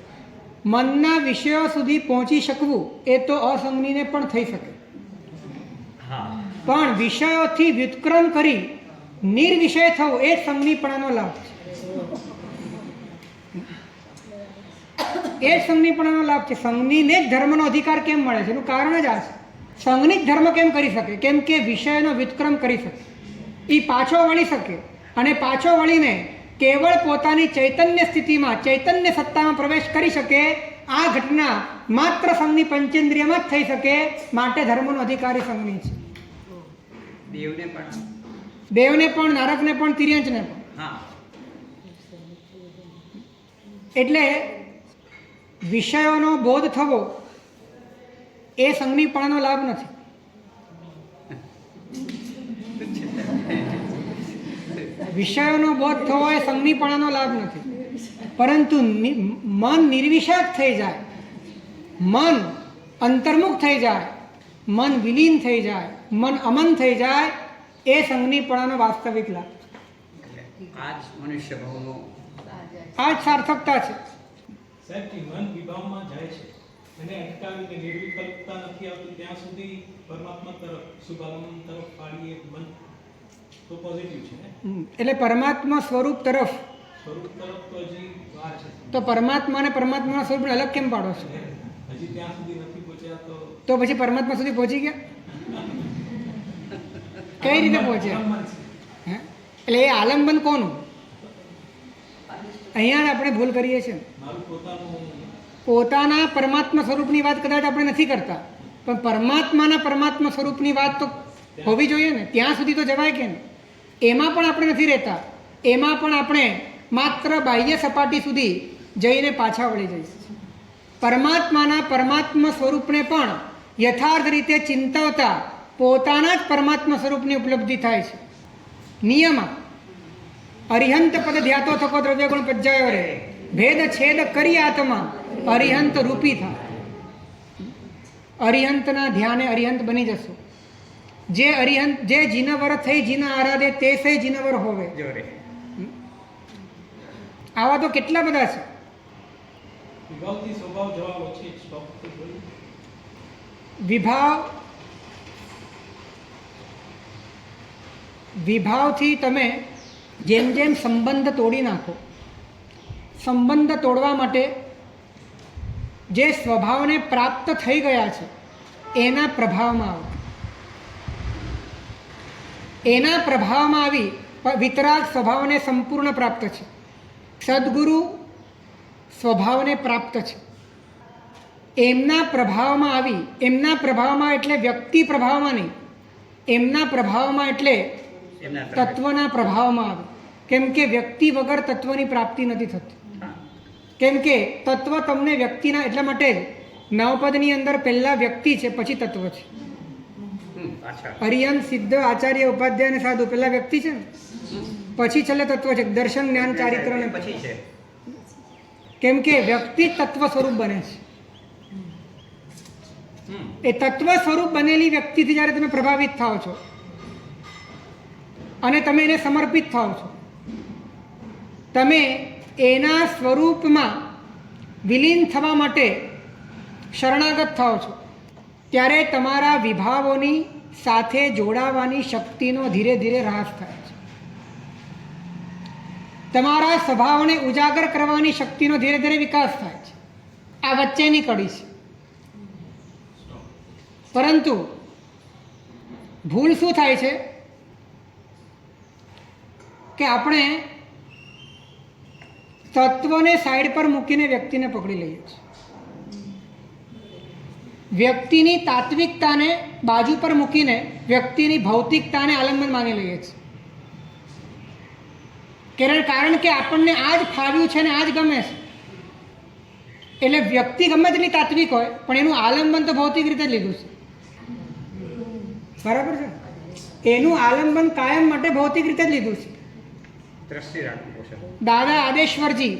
મનના વિષયો સુધી પહોંચી શકવું એ તો અસંજ્ઞીને પણ થઈ શકે, પણ વિષયોથી વ્યુત્ક્રમ કરી નિર્વિષય થવું એ સંજ્ઞીપણાનો લાભ છે. એ જ સંજ્ઞીપણાનો લાભ છે. સંજ્ઞીને જ ધર્મનો અધિકાર કેમ મળે છે એનું કારણ જ આ છે. સંજ્ઞી જ ધર્મ કેમ કરી શકે? કેમ કે વિષયનો વ્યુત્ક્રમ કરી શકે, એ પાછો વળી શકે અને પાછો વળીને કેવળ પોતાની ચૈતન્ય સ્થિતિમાં, ચૈતન્ય સત્તામાં પ્રવેશ કરી શકે. આ ઘટના માત્ર સંજ્ઞી પંચેન્દ્રિયમાં જ થઈ શકે, માટે ધર્મનો અધિકારી સંજ્ઞી છે. દેવને પણ, નારકને પણ, તિર્યંચને પણ. એટલે વિષયોનો બોધ થવો એ સંજ્ઞીપણાનો લાભ નથી. વિષયોનો બોધ થવો એ સંજ્ઞીપણાનો લાભ નથી, પરંતુ મન નિર્વિષાદ થઈ જાય, મન અંતર્મુખ થઈ જાય, મન વિલીન થઈ જાય, મન અમન થઈ જાય, એ સંજ્ઞીપણાનો વાસ્તવિક લાભ. આ જ મનુષ્ય ભાવનો, આ જ સાર્થકતા છે. સાહેબ કે મન વિભાવમાં જાય છે અને અટકાવીને નિર્વિકલ્પતા નથી આવતી ત્યાં સુધી પરમાત્મા તરફ, શુભાગમન તરફ પાડીએ મન તો પોઝિટિવ છે ને. એટલે પરમાત્મા સ્વરૂપ તરફ તો હજી વાર છે. તો પરમાત્મા અને પરમાત્માના સ્વરૂપને અલગ કેમ પાડો છો? હજી ત્યાં સુધી નથી પહોંચ્યા તો પછી પરમાત્મા સુધી પહોંચી ગયા? કઈ રીતે પહોંચ્યા? એટલે એ આલંબન કોનું? અહીંયા આપણે ભૂલ કરીએ છીએ. મારું પોતાના પરમાત્મા સ્વરૂપની વાત કદાચ આપણે નથી કરતા, પણ પરમાત્મા સ્વરૂપની વાત તો હોવી જોઈએ ને. ત્યાં સુધી તો જવાય કે ને? એમાં પણ આપણે નથી રહેતા, એમાં પણ આપણે માત્ર બાહ્ય સપાટી સુધી જઈને પાછા વળી જઈશું. પરમાત્મા સ્વરૂપને પણ યથાર્થ રીતે ચિંતવતા પોતાના જ પરમાત્મા સ્વરૂપની ઉપલબ્ધિ થાય છે. નિયમ અરિહંત પદ ધ્યાતો થકો દ્રવ્ય ગુણ પજ્જાયો રે, ભેદ છેદ કરી આત્મા અરિહંત રૂપી થાય. અરિહંતના ધ્યાને અરિહંત બની જશો. જે અરિહંત, જે જીનવર થઈ જીન આરાધે તે સે જીનવર હોવે. આવા તો કેટલા બધા છે. વિભાવથી સ્વભાવ જવાબ છે. સ્ટોપ વિભાવથી તમે જેમ જેમ સંબંધ તોડી નાખો, સંબંધ તોડવા માટે જે સ્વભાવને પ્રાપ્ત થઈ ગયા છે એના પ્રભાવમાં આવો. એના પ્રભાવમાં આવી વિતરાગ સ્વભાવને સંપૂર્ણ પ્રાપ્ત છે. સદગુરુ સ્વભાવને પ્રાપ્ત છે. એમના પ્રભાવમાં આવી, એમના પ્રભાવમાં એટલે વ્યક્તિ પ્રભાવમાં નહીં, એમના પ્રભાવમાં એટલે તત્વના પ્રભાવમાં આવે. કેમ કે વ્યક્તિ વગર તત્વની પ્રાપ્તિ નથી થતી. કેમ કે તત્વ તમને વ્યક્તિના, એટલા માટે જ નવપદની અંદર પહેલા વ્યક્તિ છે, પછી તત્વ છે. અરિયન, સિદ્ધ, આચાર્ય, ઉપાધ્યાય અને સાધુ પહેલા વ્યક્તિ છે ને, પછી છેલ્લે તત્વ છે. દર્શન, જ્ઞાન, ચારિત્ર ને પછી છે. કેમ કે વ્યક્તિ તત્વ સ્વરૂપ બને છે. એ તત્વ સ્વરૂપ બનેલી વ્યક્તિથી જ્યારે તમે પ્રભાવિત થાઓ છો અને તમે એને સમર્પિત થાઓ છો, તમે એના સ્વરૂપમાં વિલીન થવા માટે શરણાગત થાઓ છો, ત્યારે તમારા વિભાવોની સાથે જોડાવાની શક્તિનો ધીરે ધીરે હ્રાસ થાય છે. તમારા સ્વભાવને ઉજાગર કરવાની શક્તિનો ધીરે ધીરે વિકાસ થાય છે. આ વચ્ચેની કડી છે. પરંતુ ભૂલ શું થાય છે કે આપણે તત્વને સાઈડ પર મૂકીને વ્યક્તિને પકડી લઈએ છીએ. વ્યક્તિની તાત્વિકતાને બાજુ પર મૂકીને વ્યક્તિની ભૌતિકતાને આલંબન માની લઈએ છીએ. કારણ કે આપણને આ જ ફાવ્યું છે ને આ જ ગમે છે. એટલે વ્યક્તિ ગમે તેટલી તાત્વિક હોય પણ એનું આલંબન તો ભૌતિક રીતે જ લીધું છે. બરાબર છે? એનું આલંબન કાયમ માટે ભૌતિક રીતે જ લીધું છે. દાદા આદેશ્વરજી,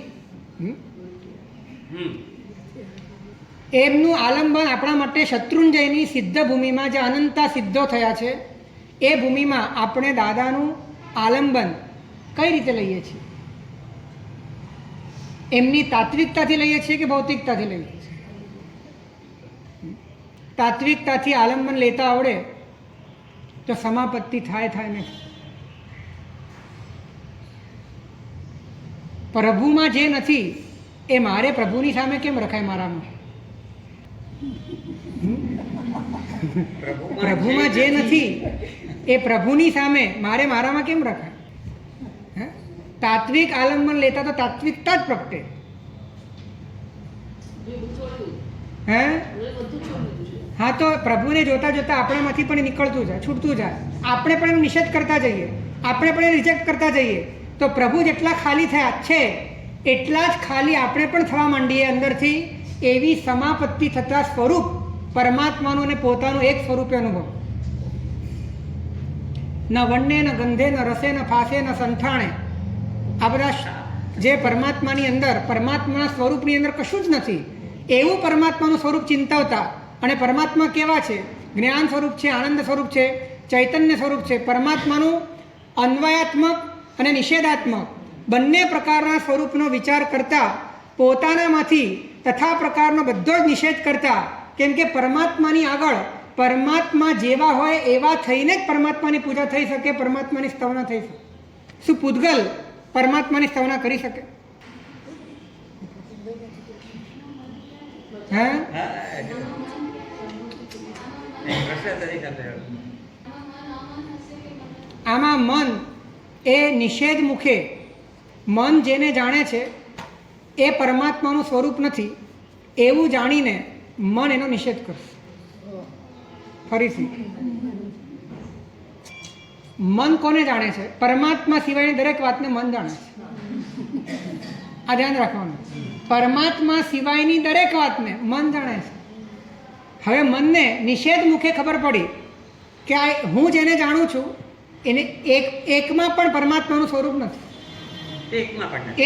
એમનું આલંબન આપણા માટે શત્રુંજયની સિદ્ધ ભૂમિમાં જે અનંતા સિદ્ધો થયા છે એ ભૂમિમાં આપણે દાદાનું આલંબન કઈ રીતે લઈએ છીએ? એમની તાત્વિકતાથી લઈએ છીએ કે ભૌતિકતાથી લઈએ છીએ? તાત્વિકતાથી આલંબન લેતા આવડે તો સમાપત્તિ થાય નહીં. પ્રભુમાં જે નથી એ મારે પ્રભુની સામે કેમ રખાય? મારામાં પ્રભુમાં જે નથી એ પ્રભુની સામે મારામાં કેમ રખાય? તાત્વિક આલંબન લેતા તો તાત્વિકતા જ પ્રગટે. હા, તો પ્રભુને જોતા જોતા આપણામાંથી પણ નીકળતું જાય, છૂટતું જાય. આપણે પણ એનો નિષેધ કરતા જઈએ, આપણે પણ એને રિજેક્ટ કરતા જઈએ, તો પ્રભુ જેટલા ખાલી થયા છે એટલા જ ખાલી આપણે પણ થવા માંડીએ અંદરથી. એવી સમાપત્તિ થતા સ્વરૂપ પરમાત્માનું અને પોતાનું એક સ્વરૂપે અનુભવ. ન વન્ને, ન ગંધે, ન રસે, ન ફાસે, ન સંથાણે. આ બધા જે પરમાત્માની અંદર, પરમાત્માના સ્વરૂપની અંદર કશું જ નથી એવું પરમાત્માનું સ્વરૂપ ચિંતાવતા. અને પરમાત્મા કેવા છે? જ્ઞાન સ્વરૂપ છે, આનંદ સ્વરૂપ છે, ચૈતન્ય સ્વરૂપ છે. પરમાત્માનું અન્વયાત્મક અને નિષેધાત્મક બંને પ્રકારના સ્વરૂપનો વિચાર કરતા, પોતાનામાંથી તથા પ્રકારનો બધો જ નિષેધ કરતા. કેમ કે પરમાત્માની આગળ પરમાત્મા જેવા હોય એવા થઈને જ પરમાત્માની પૂજા થઈ શકે, પરમાત્માની સ્તવના થઈ શકે. શું પૂતગલ પરમાત્માની સ્તવના કરી શકે? આમાં મન એ નિષેધ મુખે, મન જેને જાણે છે એ પરમાત્માનું સ્વરૂપ નથી એવું જાણીને મન એનો નિષેધ કરશે. ફરીથી, મન કોને જાણે છે? પરમાત્મા સિવાયની દરેક વાતને મન જાણે છે. આ ધ્યાન રાખવાનું. પરમાત્મા સિવાયની દરેક વાતને મન જાણે છે. હવે મનને નિષેધ મુખે ખબર પડી કે આ હું જેને જાણું છું એને એકમાં પણ પરમાત્માનું સ્વરૂપ નથી,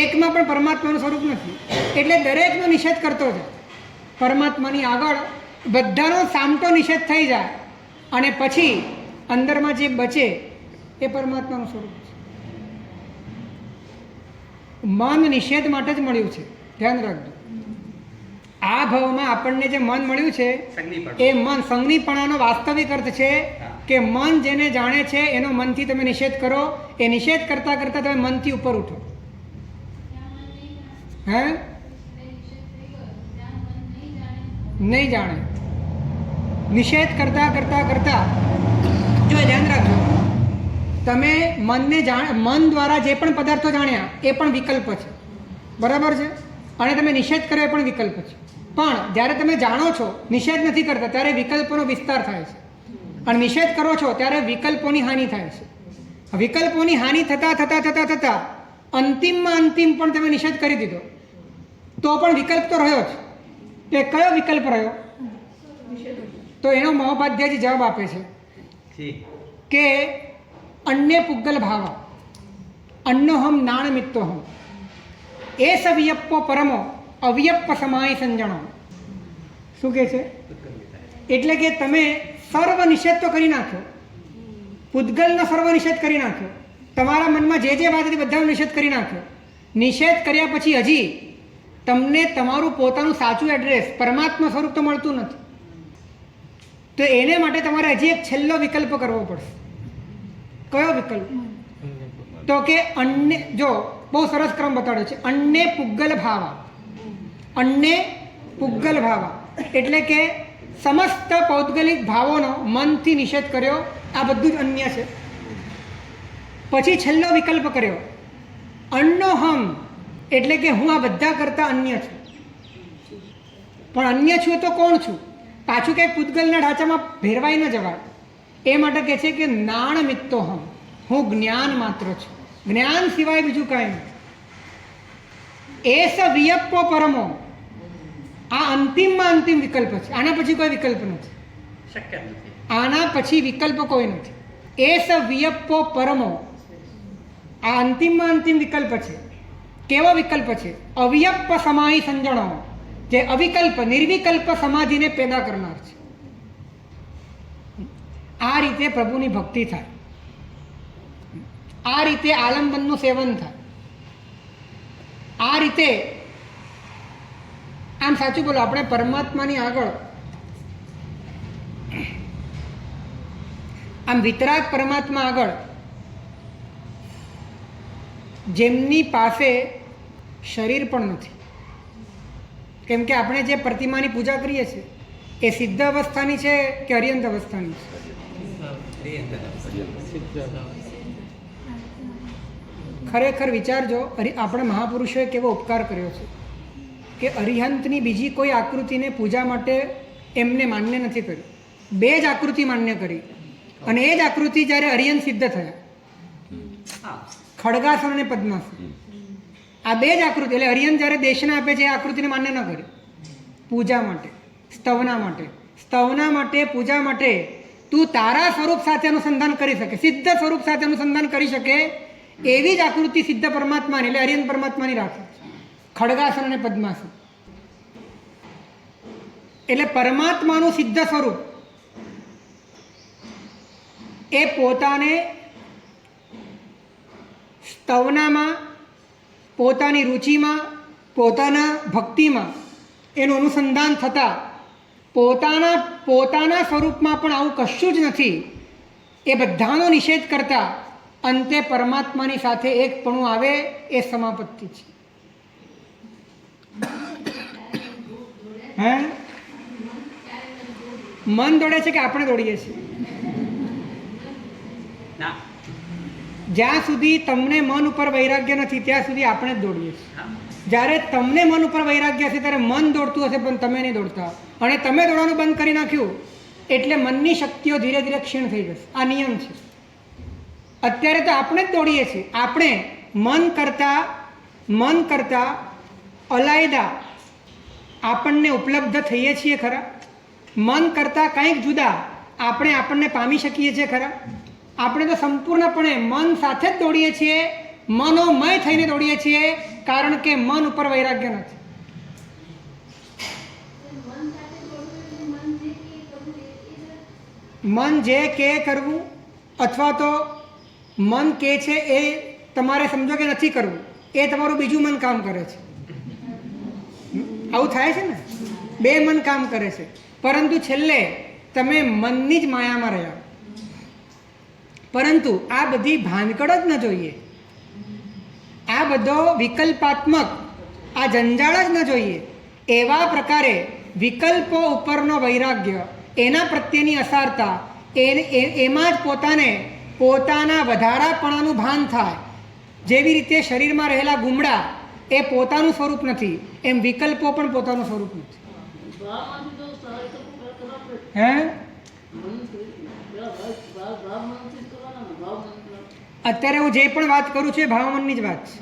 એકમાં પણ પરમાત્માનું સ્વરૂપ નથી. એટલે દરેકનો નિષેધ કરતો છે. પરમાત્માની આગળ બધાનો સામટો નિષેધ થઈ જાય અને પછી અંદરમાં જે બચે એ પરમાત્માનું સ્વરૂપ છે. મન નિષેધ માટે જ મળ્યું છે, ધ્યાન રાખજો. આ ભાવમાં આપણને જે મન મળ્યું છે એ મન સંજ્ઞીપણાનો વાસ્તવિક અર્થ છે કે મન જેને જાણે છે એનો મનથી તમે નિષેધ કરો. એ નિષેધ કરતાં કરતાં તમે મનથી ઉપર ઉઠો. નહીં જાણે. નિષેધ કરતા કરતા કરતા જો ધ્યાન રાખજો, તમે મન દ્વારા જે પણ પદાર્થો જાણ્યા એ પણ વિકલ્પ છે, બરાબર છે, અને તમે નિષેધ કર્યો એ પણ વિકલ્પ છે. પણ જ્યારે તમે જાણો છો, નિષેધ નથી કરતા, ત્યારે વિકલ્પોનો વિસ્તાર થાય છે, અને નિષેધ કરો છો ત્યારે વિકલ્પોની હાનિ થાય છે. વિકલ્પોની હાનિ થતાં અંતિમમાં અંતિમ પણ તમે નિષેધ કરી દીધો તો પણ વિકલ્પ તો રહ્યો જ. તો એ કયો વિકલ્પ રહ્યો? તો એનો મહોપાધ્યાયજી જવાબ આપે છે કે અન્ય પુગ્ગલ ભાવ અન્નોહમ નાણમિત્તોહમ એ સવિયપ્પો પરમો અવ્યપ્પ સમાય સંજણો. શું કહે છે? એટલે કે તમે સર્વ નિષેધ તો કરી નાખ્યો, પૂતગલનો સર્વ નિષેધ કરી નાખ્યો, તમારા મનમાં જે વાત હતી બધાનો નિષેધ કરી નાખ્યો. નિષેધ કર્યા પછી હજી તમને તમારું પોતાનું સાચું એડ્રેસ પરમાત્મા સ્વરૂપ તો મળતું નથી. તો એને માટે તમારે હજી એક છેલ્લો વિકલ્પ કરવો પડશે. કયો વિકલ્પ? તો કે અન્ય, જો બહુ સરસ ક્રમ બતાડ્યો છે, અન્ય પુગ્ગલ ભાવા. અન્ય પુગ્ગલ ભાવા એટલે કે સમસ્ત પૌદ્ગલિક ભાવોનો મનથી નિષેધ કર્યો, આ બધું જ અન્ય છે. પછી છેલ્લો વિકલ્પ કર્યો અન્નોહમ, એટલે કે હું આ બધા કરતા અન્ય છું. પણ અન્ય છું તો કોણ છું? પાછું કંઈક પૂતગલના ઢાંચામાં ભેરવાઈ ન જવાય એ માટે કહે છે કે નાણમિત્તોહમ, હું જ્ઞાન માત્ર છું, જ્ઞાન સિવાય બીજું કાંઈ નથી. એસ વિયપ્પો પરમો, આ અંતિમમાં અંતિમ વિકલ્પ છે, આના પછી કોઈ વિકલ્પ નથી, શક્ય નથી. આના પછી વિકલ્પ કોઈ નથી. એસ વિયપ્પો પરમો, આ અંતિમમાં અંતિમ વિકલ્પ છે. કેવો વિકલ્પ છે? અવ્યપ્પ સમાહિ સંજણો, જે અવિકલ્પ નિર્વિકલ્પ સમાધિને પેદા કરનાર છે. આ રીતે પ્રભુની ભક્તિ થાય, આ રીતે આલંબનનું સેવન થાય, આ રીતે આમ સાચું બોલો, આપણે પરમાત્માની આગળ આમ વિતરાગ પરમાત્મા આગળ જેમની પાસે શરીર પણ નથી, કેમ કે આપણે જે પ્રતિમાની પૂજા કરીએ છીએ એ સિદ્ધ અવસ્થાની છે કે અર્યંત અવસ્થાની છે? ખરેખર વિચારજો, આપણે મહાપુરુષોએ કેવો ઉપકાર કર્યો છે કે અરિહંતની બીજી કોઈ આકૃતિને પૂજા માટે એમને માન્ય નથી કરી, બે જ આકૃતિ માન્ય કરી. અને એ જ આકૃતિ જ્યારે અરિહંત સિદ્ધ થયા, ખડગાસન અને પદ્માસન, આ બે જ આકૃતિ, એટલે અરિહંત જ્યારે દેશના આપે છે એ આકૃતિને માન્ય ન કરી પૂજા માટે, સ્તવના માટે. સ્તવના માટે, પૂજા માટે તું તારા સ્વરૂપ સાથે અનુસંધાન કરી શકે, સિદ્ધ સ્વરૂપ સાથે અનુસંધાન કરી શકે એવી જ આકૃતિ સિદ્ધ પરમાત્માની એટલે અરિહંત પરમાત્માની રાખે, ખડગાસન અને પદ્માસન. એટલે પરમાત્માનું સિદ્ધ સ્વરૂપ એ પોતાને સ્તવનામાં, પોતાની રુચિમાં, પોતાના ભક્તિમાં એનું અનુસંધાન થતાં પોતાના સ્વરૂપમાં પણ આવું કશું જ નથી એ બધાનો નિષેધ કરતા અંતે પરમાત્માની સાથે એકપણું આવે એ સમાપત્તિ છે. હે મન દોડે છે કે આપણે દોડીએ છીએ? જ્યાં સુધી તમને મન ઉપર વૈરાગ્ય નથી ત્યાં સુધી આપણે જ દોડીએ છીએ. જ્યારે તમને મન ઉપર વૈરાગ્ય હશે ત્યારે મન દોડતું હશે પણ તમે નહીં દોડતા, અને તમે દોડવાનું બંધ કરી નાખ્યું એટલે મનની શક્તિઓ ધીરે ધીરે ક્ષીણ થઈ જશે. આ નિયમ છે. અત્યારે તો આપણે જ દોડીએ છીએ. આપણે મન કરતા અલાયદા આપણને ઉપલબ્ધ થઈએ છીએ ખરા? મન કરતાં કંઈક જુદા આપણને પામી શકીએ છીએ ખરા? આપણે તો સંપૂર્ણપણે મન સાથે જ દોડીએ છીએ, મનોમય થઈને દોડીએ છીએ, કારણ કે મન ઉપર વૈરાગ્ય નથી. મન જે કે કરવું અથવા તો મન કે છે એ તમારે સમજો કે નથી કરવું, એ તમારું બીજું મન કામ કરે છે. આવું થાય છે ને, બે મન કામ કરે છે, પરંતુ છેલ્લે તમે મનની જ માયામાં રહ્યા. પરંતુ આ બધી ભાનગડ જ ન જોઈએ, આ બધો વિકલ્પાત્મક આ જંજાળ જ ન જોઈએ. એવા પ્રકારે વિકલ્પો ઉપરનો વૈરાગ્ય, એના પ્રત્યેની અસારતા, એમાં જ પોતાના વધારાપણાનું ભાન થાય. જેવી રીતે શરીરમાં રહેલા ગુમડા એ પોતાનું સ્વરૂપ નથી, એમ વિકલ્પો પણ પોતાનું સ્વરૂપ નથી. હે અત્યારે હું જે પણ વાત કરું છું એ ભાવમનની જ વાત છે.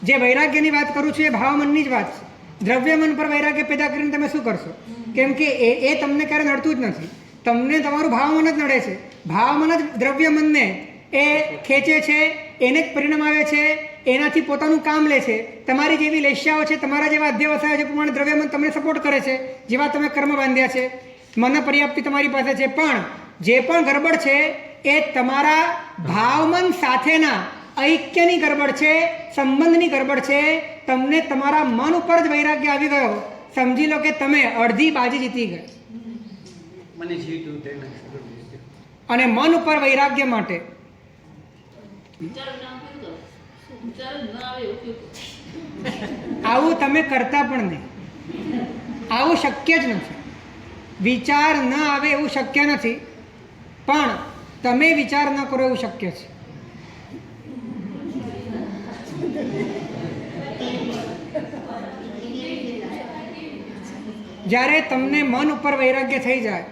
જે વૈરાગ્યની વાત કરું છું એ ભાવમનની જ વાત છે. દ્રવ્ય મન પર વૈરાગ્ય પેદા કરીને તમે શું કરશો? કેમ કે એ તમને ક્યારે નડતું જ નથી. તમને તમારું ભાવમન જ નડે છે. ભાવમન જ દ્રવ્ય મનને એ ખેંચે છે, એને જ પરિણામ આવે છે, એનાથી પોતાનું કામ લે છે. તમારી જેવી લેશ્યાઓ છે, તમારા જેવા અધ્યવસાયો છે, પ્રમાણે દ્રવ્ય મન તમને સપોર્ટ કરે છે, જેવા તમે કર્મ બાંધ્યા છે. મન પર્યાપ્તિ તમારી પાસે છે, પણ જે પણ ગડબડ છે એ તમારા ભાવમન સાથેના ઐક્યની ગડબડ છે, સંબંધની ગડબડ છે. તમને તમારા મન ઉપર જ વૈરાગ્ય આવી ગયો, સમજી લો કે તમે અડધી બાજી જીતી ગયા. મને જીતું તેને અને મન ઉપર વૈરાગ્ય માટે આવું તમે કરતા પણ નહીં. આવું શક્ય જ નથી. વિચાર ન આવે એવું શક્ય નથી, પણ તમે વિચાર ન કરો એવું શક્ય છે. જ્યારે તમને મન ઉપર વૈરાગ્ય થઈ જાય,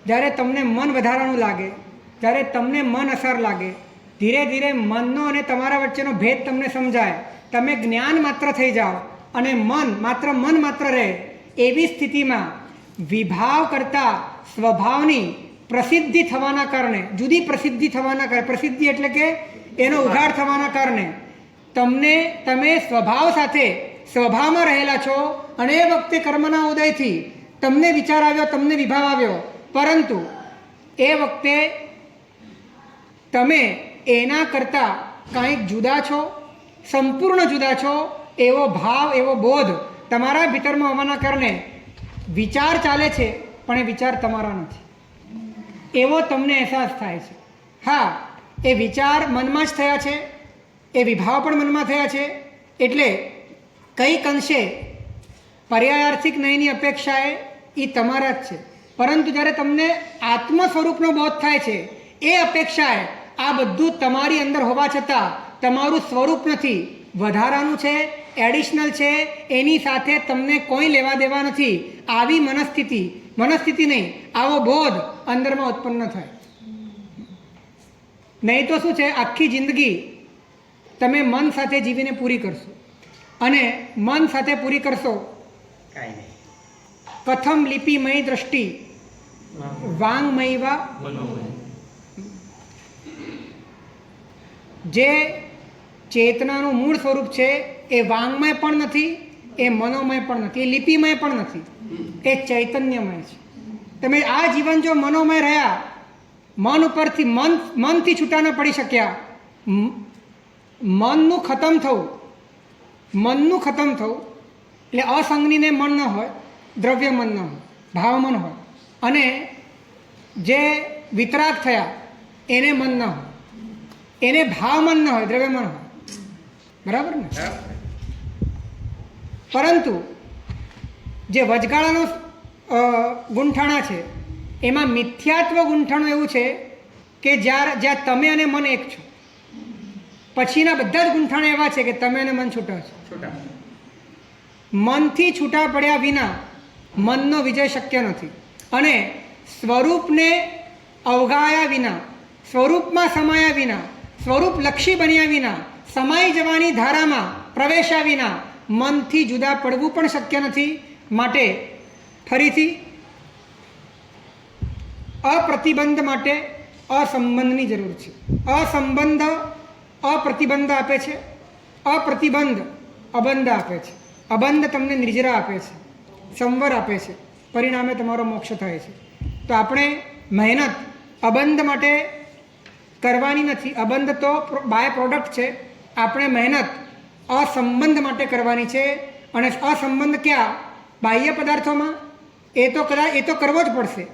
જ્યારે તમને મન વધારાનું લાગે, જ્યારે તમને મન અસર લાગે, ધીરે ધીરે મનનો અને તમારા વચ્ચેનો ભેદ તમને સમજાય, તમે જ્ઞાન માત્ર થઈ જાઓ અને મન માત્ર રહે, એવી સ્થિતિમાં વિભાવ કરતાં સ્વભાવની પ્રસિદ્ધિ થવાના કારણે, જુદી પ્રસિદ્ધિ થવાના કારણે, પ્રસિદ્ધિ એટલે કે એનો ઉઘાડ થવાના કારણે તમે સ્વભાવ સાથે સ્વભાવમાં રહેલા છો. અને એ વખતે કર્મના ઉદયથી તમને વિચાર આવ્યો, તમને વિભાવ આવ્યો, પરંતુ એ વખતે તમે એના કરતાં કાંઈક જુદા છો, સંપૂર્ણ જુદા છો, એવો ભાવ, એવો બોધ તમારા ભીતરમાં હોવાના કારણે વિચાર ચાલે છે, પણ એ વિચાર તમારા નથી, એવો તમને અહેસાસ થાય છે. હા, એ વિચાર મનમાં જ થયા છે, એ વિભાવ પણ મનમાં થયા છે, એટલે કંઈક અંશે પર્યાયાર્થિક નયની અપેક્ષાએ એ તમારા જ છે. પરંતુ જ્યારે તમને આત્મ સ્વરૂપનો બોધ થાય છે, એ અપેક્ષાએ આ બધું તમારી અંદર હોવા છતાં તમારું સ્વરૂપ નથી, વધારાનું છે, એડિશનલ છે, એની સાથે તમને કોઈ લેવા દેવા નથી. આવી મનસ્થિતિ નહીં, આવો બોધ અંદરમાં ઉત્પન્ન થાય. નહીં તો શું છે, આખી જિંદગી તમે મન સાથે જીવીને પૂરી કરશો, અને મન સાથે પૂરી કરશો. કાંઈ નહીં. કથમ લિપિમય દ્રષ્ટિ વાંગમયવા, જે ચેતનાનું મૂળ સ્વરૂપ છે એ વાંગમય પણ નથી, એ મનોમય પણ નથી, એ લિપિમય પણ નથી, એ ચૈતન્યમય છે. તમે આ જીવન જો મનોમય રહ્યા, મન ઉપરથી મનથી છૂટા ન પડી શક્યા, મનનું ખતમ થવું એટલે અસંગનીને મન ન હોય, દ્રવ્ય મન ન હોય, ભાવ મન હોય, અને જે વિતરાગ થયા એને મન ન હોય, એને ભાવ મન ન હોય, દ્રવ્ય મન હોય. બરાબર ને? પરંતુ જે વચગાળાનો ગુંઠાણા છે, એમાં મિથ્યાત્વ ગુંઠાણું એવું છે કે જ્યાં તમે અને મન એક છો. પછીના બધા જ ગુંઠાણા એવા છે કે તમે અને મન છૂટા છો. મનથી છૂટા પડ્યા વિના મનનો વિજય શક્ય નથી. અને સ્વરૂપને અવગાયા વિના, સ્વરૂપમાં સમાયા વિના, સ્વરૂપલક્ષી બન્યા વિના, સમાઈ જવાની ધારામાં પ્રવેશ્યા વિના મનથી જુદા પડવું પણ શક્ય નથી. માટે ફરીથી અપ્રતિબંધ માટે અસંબંધની જરૂર છે. અસંબંધ અપ્રતિબંધ આપે છે, અપ્રતિબંધ અબંધ આપે છે, અબંધ તમને નિર્જરા આપે છે, સંવર આપે છે, પરિણામે તમારો મોક્ષ થાય છે. તો આપણે મહેનત અબંધ માટે કરવાની નથી, અબંધ તો બાય પ્રોડક્ટ છે. આપણે મહેનત અસંબંધ માટે કરવાની છે. અને અસંબંધ ક્યાં? બાહ્ય પદાર્થોમાં. એ તો કરવો જ પડશે,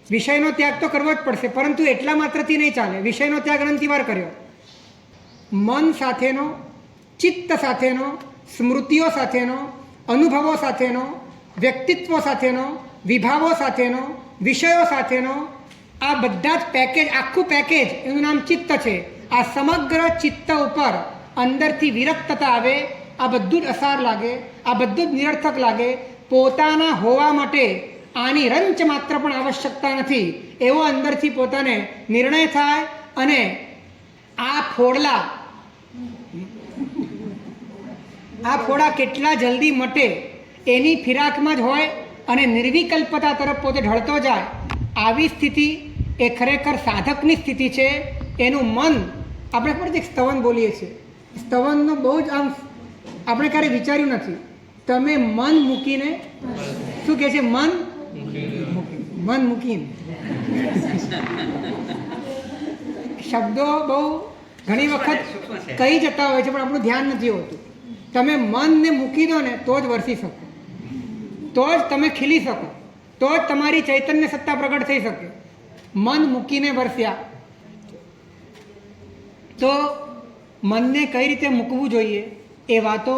વિષયનો ત્યાગ તો કરવો જ પડશે, પરંતુ એટલા માત્રથી નહીં ચાલે. વિષયનો ત્યાગ અનંતી વાર કર્યો. મન સાથેનો, ચિત્ત સાથેનો, સ્મૃતિઓ સાથેનો, અનુભવો સાથેનો, વ્યક્તિત્વ સાથેનો, વિભાવો સાથેનો, વિષયો સાથેનો આ બધા જ પેકેજ, આખું પેકેજ એનું નામ ચિત્ત છે. આ સમગ્ર ચિત્ત ઉપર અંદરથી વિરક્તતા આવે, આ બધું જ અસાર લાગે, આ બધું જ નિરર્થક લાગે. પોતાના હોવા માટે આની રંચ માત્ર પણ આવશ્યકતા નથી એવો અંદરથી પોતાને નિર્ણય થાય અને આ ફોડા કેટલા જલ્દી મટે એની ફિરાકમાં જ હોય અને નિર્વિકલ્પતા તરફ પોતે ઢળતો જાય. આવી સ્થિતિ એ ખરેખર સાધકની સ્થિતિ છે. એનું મન, આપણે ખબર છે સ્તવન બોલીએ છીએ, સ્તવનનો બહુ જ આમ આપણે ક્યારેય વિચાર્યું નથી. તમે મન મૂકીને, શું કહે છે? મન મૂકીને શબ્દો બહુ ઘણી વખત કહી જતા હોય છે પણ આપણું ધ્યાન નથી હોતું. તમે મનને મૂકી દો ને તો જ વરસી શકો, તો જ તમે ખીલી શકો, તો જ તમારી ચૈતન્ય સત્તા પ્રગટ થઈ શકે. મન મૂકીને વરસ્યા તો મનને કઈ રીતે મૂકવું જોઈએ એ વાતો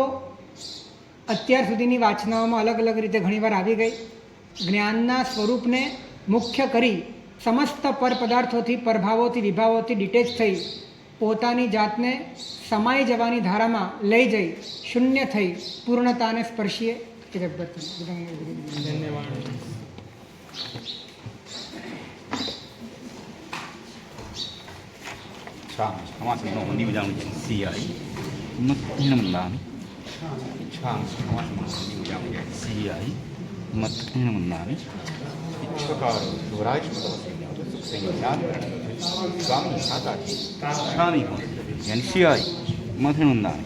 અત્યાર સુધીની વાચનાઓમાં અલગ અલગ રીતે ઘણીવાર આવી ગઈ. જ્ઞાનના સ્વરૂપને મુખ્ય કરી સમસ્ત પર પદાર્થોથી, પરભાવોથી, વિભાવોથી ડિટેચ થઈ પોતાની જાતને સમાઈ જવાની ધારામાં લઈ જઈ શૂન્ય થઈ પૂર્ણતાને સ્પર્શીએ. ધન્યવાદ. Hamasino hindi mo jamu CI. Matino mandami. Hamasino hindi mo jamu CI. Matino mandami. Ichakar Suraj Sengyan. Swami Sataji. Swami ko. Yan CI. Matino mandami.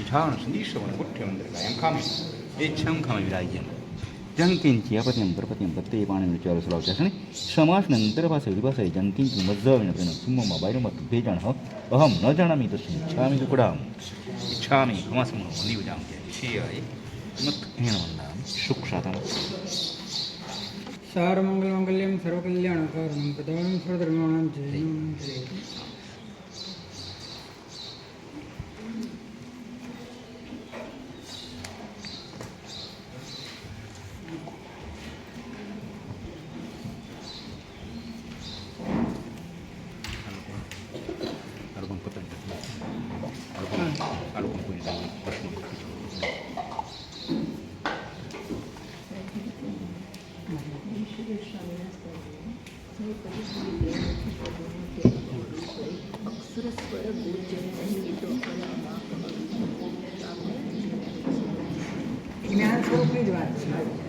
Ichakar sendiri mana kutte mandar yang kami. Icham kami birayan. જંકિંચી આપત્યંતર પત્યંતર પાણી વિચારો સલાવ છે ને સમાસ નંતર પાસે વિભાષાય જંકિંચી મજ્જાવિન પ્રેમ સુમમાં બાયરો મત ભેજાણ હ અહમ ન જાણામી તો ઈચ્છામી કુડામ ઈચ્છામી હમાસમ નીવ જામ કે શિયાય મત હેણ વંદામ સુખ સાધન સર્વમંગલ મંગલ્યમ સર્વકલ્યાણકારણમ પ્રદાનમ સર્વધર્માણામ જય. જ્ઞાન સ્વરૂપની જ વાત છે.